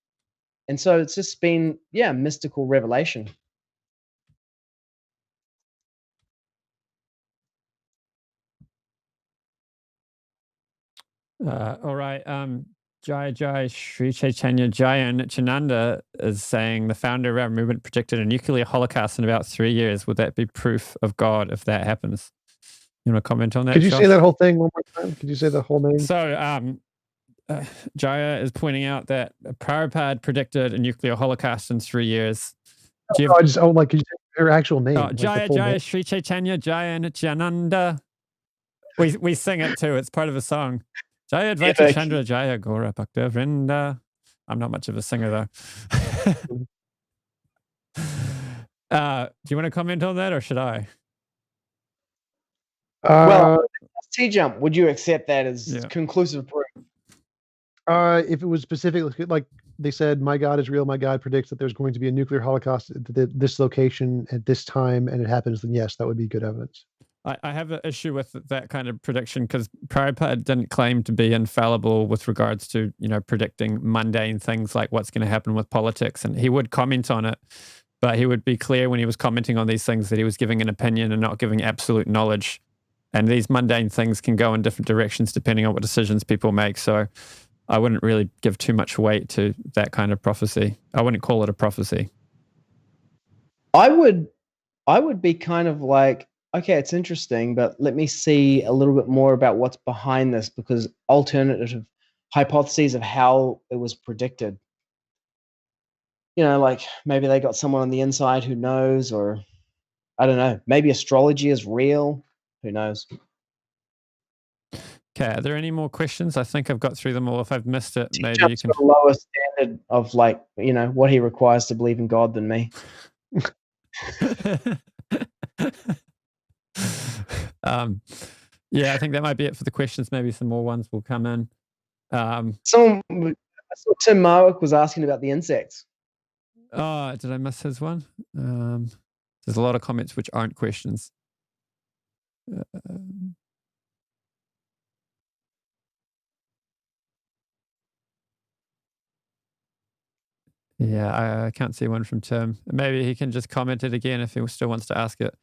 And so it's just been, mystical revelation. All right. Jai Sri Chaitanya Jaya Nityananda is saying the founder of our movement predicted a nuclear holocaust in about 3 years. Would that be proof of God if that happens? You want to comment on that? Could you say that whole thing one more time? Could you say the whole name? So, Jaya is pointing out that Prabhupada predicted a nuclear holocaust in 3 years. Could you say her actual name? Oh, Jaya Sri Chaitanya Jaya Nityananda. We sing it too. It's part of a song. Jaya Advaita Chandra Jaya Gora Bhakta Vrinda. I'm not much of a singer though. Do you want to comment on that, or should I? Well, TJump, would you accept that as conclusive proof? If it was specifically like they said, my God is real, my God predicts that there's going to be a nuclear holocaust at this location at this time, and it happens, then yes, that would be good evidence. I have an issue with that kind of prediction because Prabhupada didn't claim to be infallible with regards to, predicting mundane things like what's going to happen with politics. And he would comment on it, but he would be clear when he was commenting on these things that he was giving an opinion and not giving absolute knowledge. And these mundane things can go in different directions depending on what decisions people make. So I wouldn't really give too much weight to that kind of prophecy. I wouldn't call it a prophecy. I would be kind of like, okay, it's interesting, but let me see a little bit more about what's behind this, because alternative hypotheses of how it was predicted. Like maybe they got someone on the inside who knows, or I don't know, maybe astrology is real. Who knows? Okay, are there any more questions? I think I've got through them all. If I've missed it, maybe you can. Got a lower standard of what he requires to believe in God than me. I think that might be it for the questions. Maybe some more ones will come in. I saw Tim Marwick was asking about the insects. Oh, did I miss his one? There's a lot of comments which aren't questions. I can't see one from Tim. Maybe he can just comment it again if he still wants to ask it.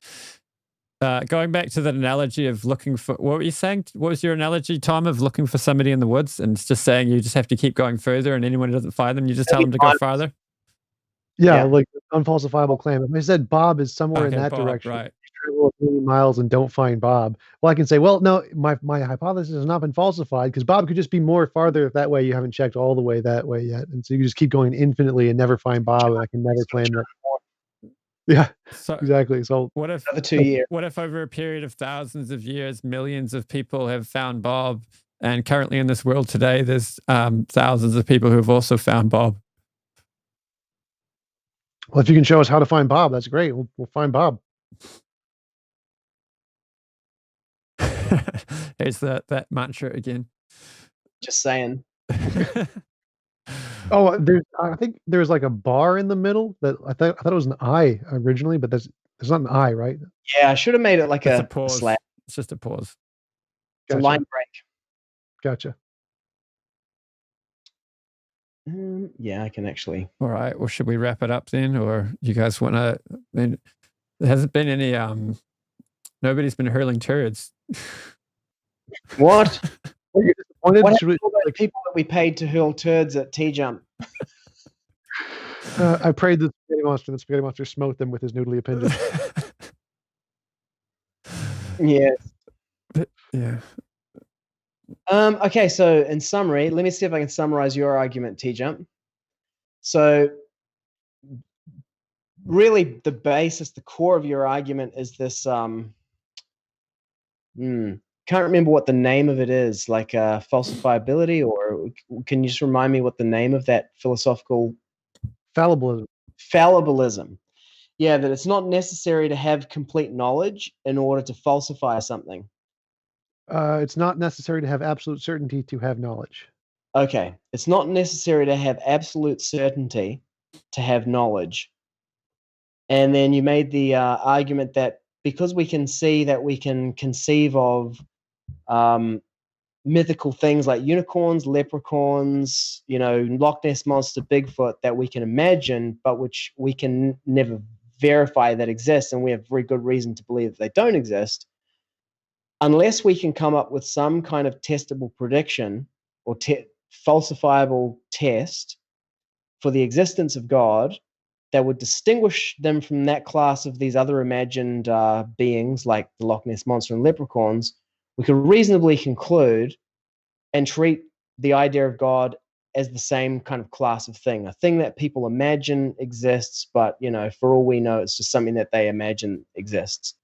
Going back to the analogy of looking for, what were you saying? What was your analogy, Tom, of looking for somebody in the woods and it's just saying you just have to keep going further, and anyone who doesn't find them, you just tell them to go farther? Yeah, like unfalsifiable claim. If I said Bob is somewhere in that Bob, direction, right. you travel 1 million miles and don't find Bob. Well, I can say, well, no, my hypothesis has not been falsified because Bob could just be more farther that way. You haven't checked all the way that way yet. And so you just keep going infinitely and never find Bob. And I can never claim that. Yeah, so, exactly. So what if over a period of thousands of years, millions of people have found Bob, and currently in this world today, there's thousands of people who have also found Bob? Well, if you can show us how to find Bob, that's great. We'll find Bob. Here's that mantra again. Just saying. Oh, I think there's like a bar in the middle that I thought it was an I originally, but there's not an I, right? Yeah, I should have made it like a pause. Slash. It's just a pause. It's a line break. Gotcha. Yeah, I can actually. All right. Well, should we wrap it up then, or you guys want to? I mean, there hasn't been any. Nobody's been hurling turds. What? What happened to the people that we paid to hurl turds at TJump? I prayed the spaghetti monster smote them with his noodly appendage. Yes. Yeah. Okay, so in summary, let me see if I can summarize your argument, TJump. So really the basis, the core of your argument is this, can't remember what the name of it is, like falsifiability, or can you just remind me what the name of that philosophical? Fallibilism. Fallibilism. Yeah, that it's not necessary to have complete knowledge in order to falsify something. It's not necessary to have absolute certainty to have knowledge. Okay, it's not necessary to have absolute certainty to have knowledge. And then you made the argument that because we can see that we can conceive of mythical things like unicorns, leprechauns, Loch Ness Monster, Bigfoot, that we can imagine, but which we can never verify that exists, and we have very good reason to believe that they don't exist, unless we can come up with some kind of testable prediction or falsifiable test for the existence of God that would distinguish them from that class of these other imagined beings like the Loch Ness Monster and leprechauns, we could reasonably conclude and treat the idea of God as the same kind of class of thing, a thing that people imagine exists, but, for all we know, it's just something that they imagine exists.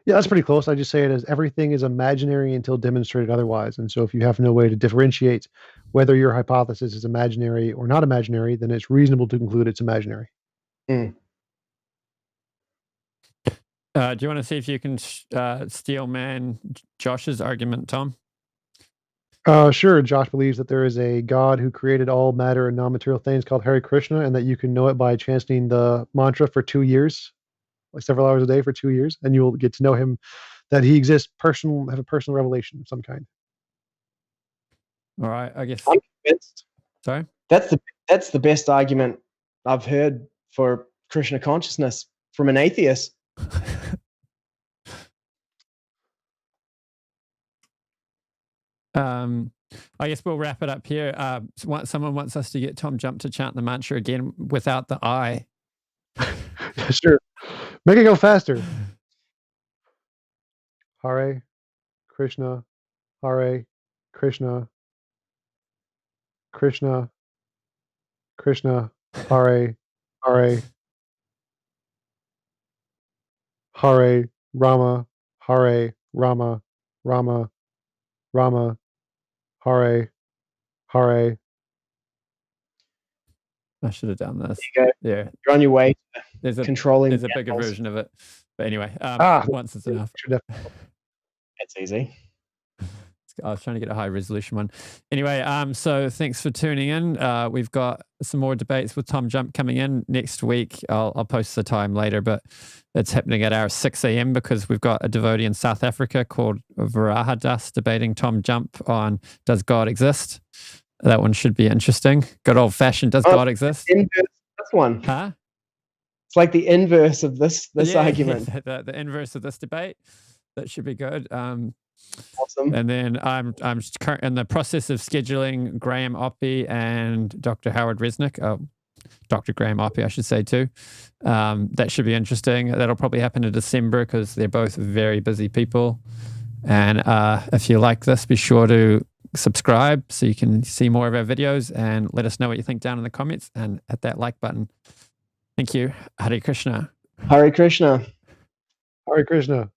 Yeah, that's pretty close. I just say it as everything is imaginary until demonstrated otherwise. And so if you have no way to differentiate whether your hypothesis is imaginary or not imaginary, then it's reasonable to conclude it's imaginary. Mm. Do you want to see if you can steel man Josh's argument, Tom? Sure. Josh believes that there is a God who created all matter and non-material things called Hare Krishna, and that you can know it by chanting the mantra for 2 years, like several hours a day for 2 years, and you will get to know him, that he exists, have a personal revelation of some kind. All right, I guess. I'm convinced. Sorry? That's the best argument I've heard for Krishna consciousness from an atheist. I guess we'll wrap it up here. Someone wants us to get TJump to chant the mantra again without the I. Sure. Make it go faster. Hare Krishna, Hare Krishna, Krishna, Krishna, Hare, Hare, Hare Rama, Hare Rama, Rama, Rama, Hare, Hare. I should have done this. There you go. Yeah. You're on your way to controlling. There's a bigger version of it. But anyway, once it's enough. It's easy. I was trying to get a high resolution one. Anyway, so thanks for tuning in. We've got some more debates with TJump coming in next week. I'll post the time later, but it's happening at our 6 a.m. because we've got a devotee in South Africa called Varahadas debating TJump on does God exist? That one should be interesting. Good old fashioned does God exist? This one. Huh? It's like the inverse of this argument. Yeah, the inverse of this debate. That should be good. Awesome. And then I'm in the process of scheduling Graham Oppie and Dr. Howard Resnick. Dr. Graham Oppie, I should say too. That should be interesting. That'll probably happen in December because they're both very busy people. And if you like this, be sure to subscribe so you can see more of our videos and let us know what you think down in the comments and hit that like button. Thank you. Hare Krishna. Hare Krishna. Hare Krishna.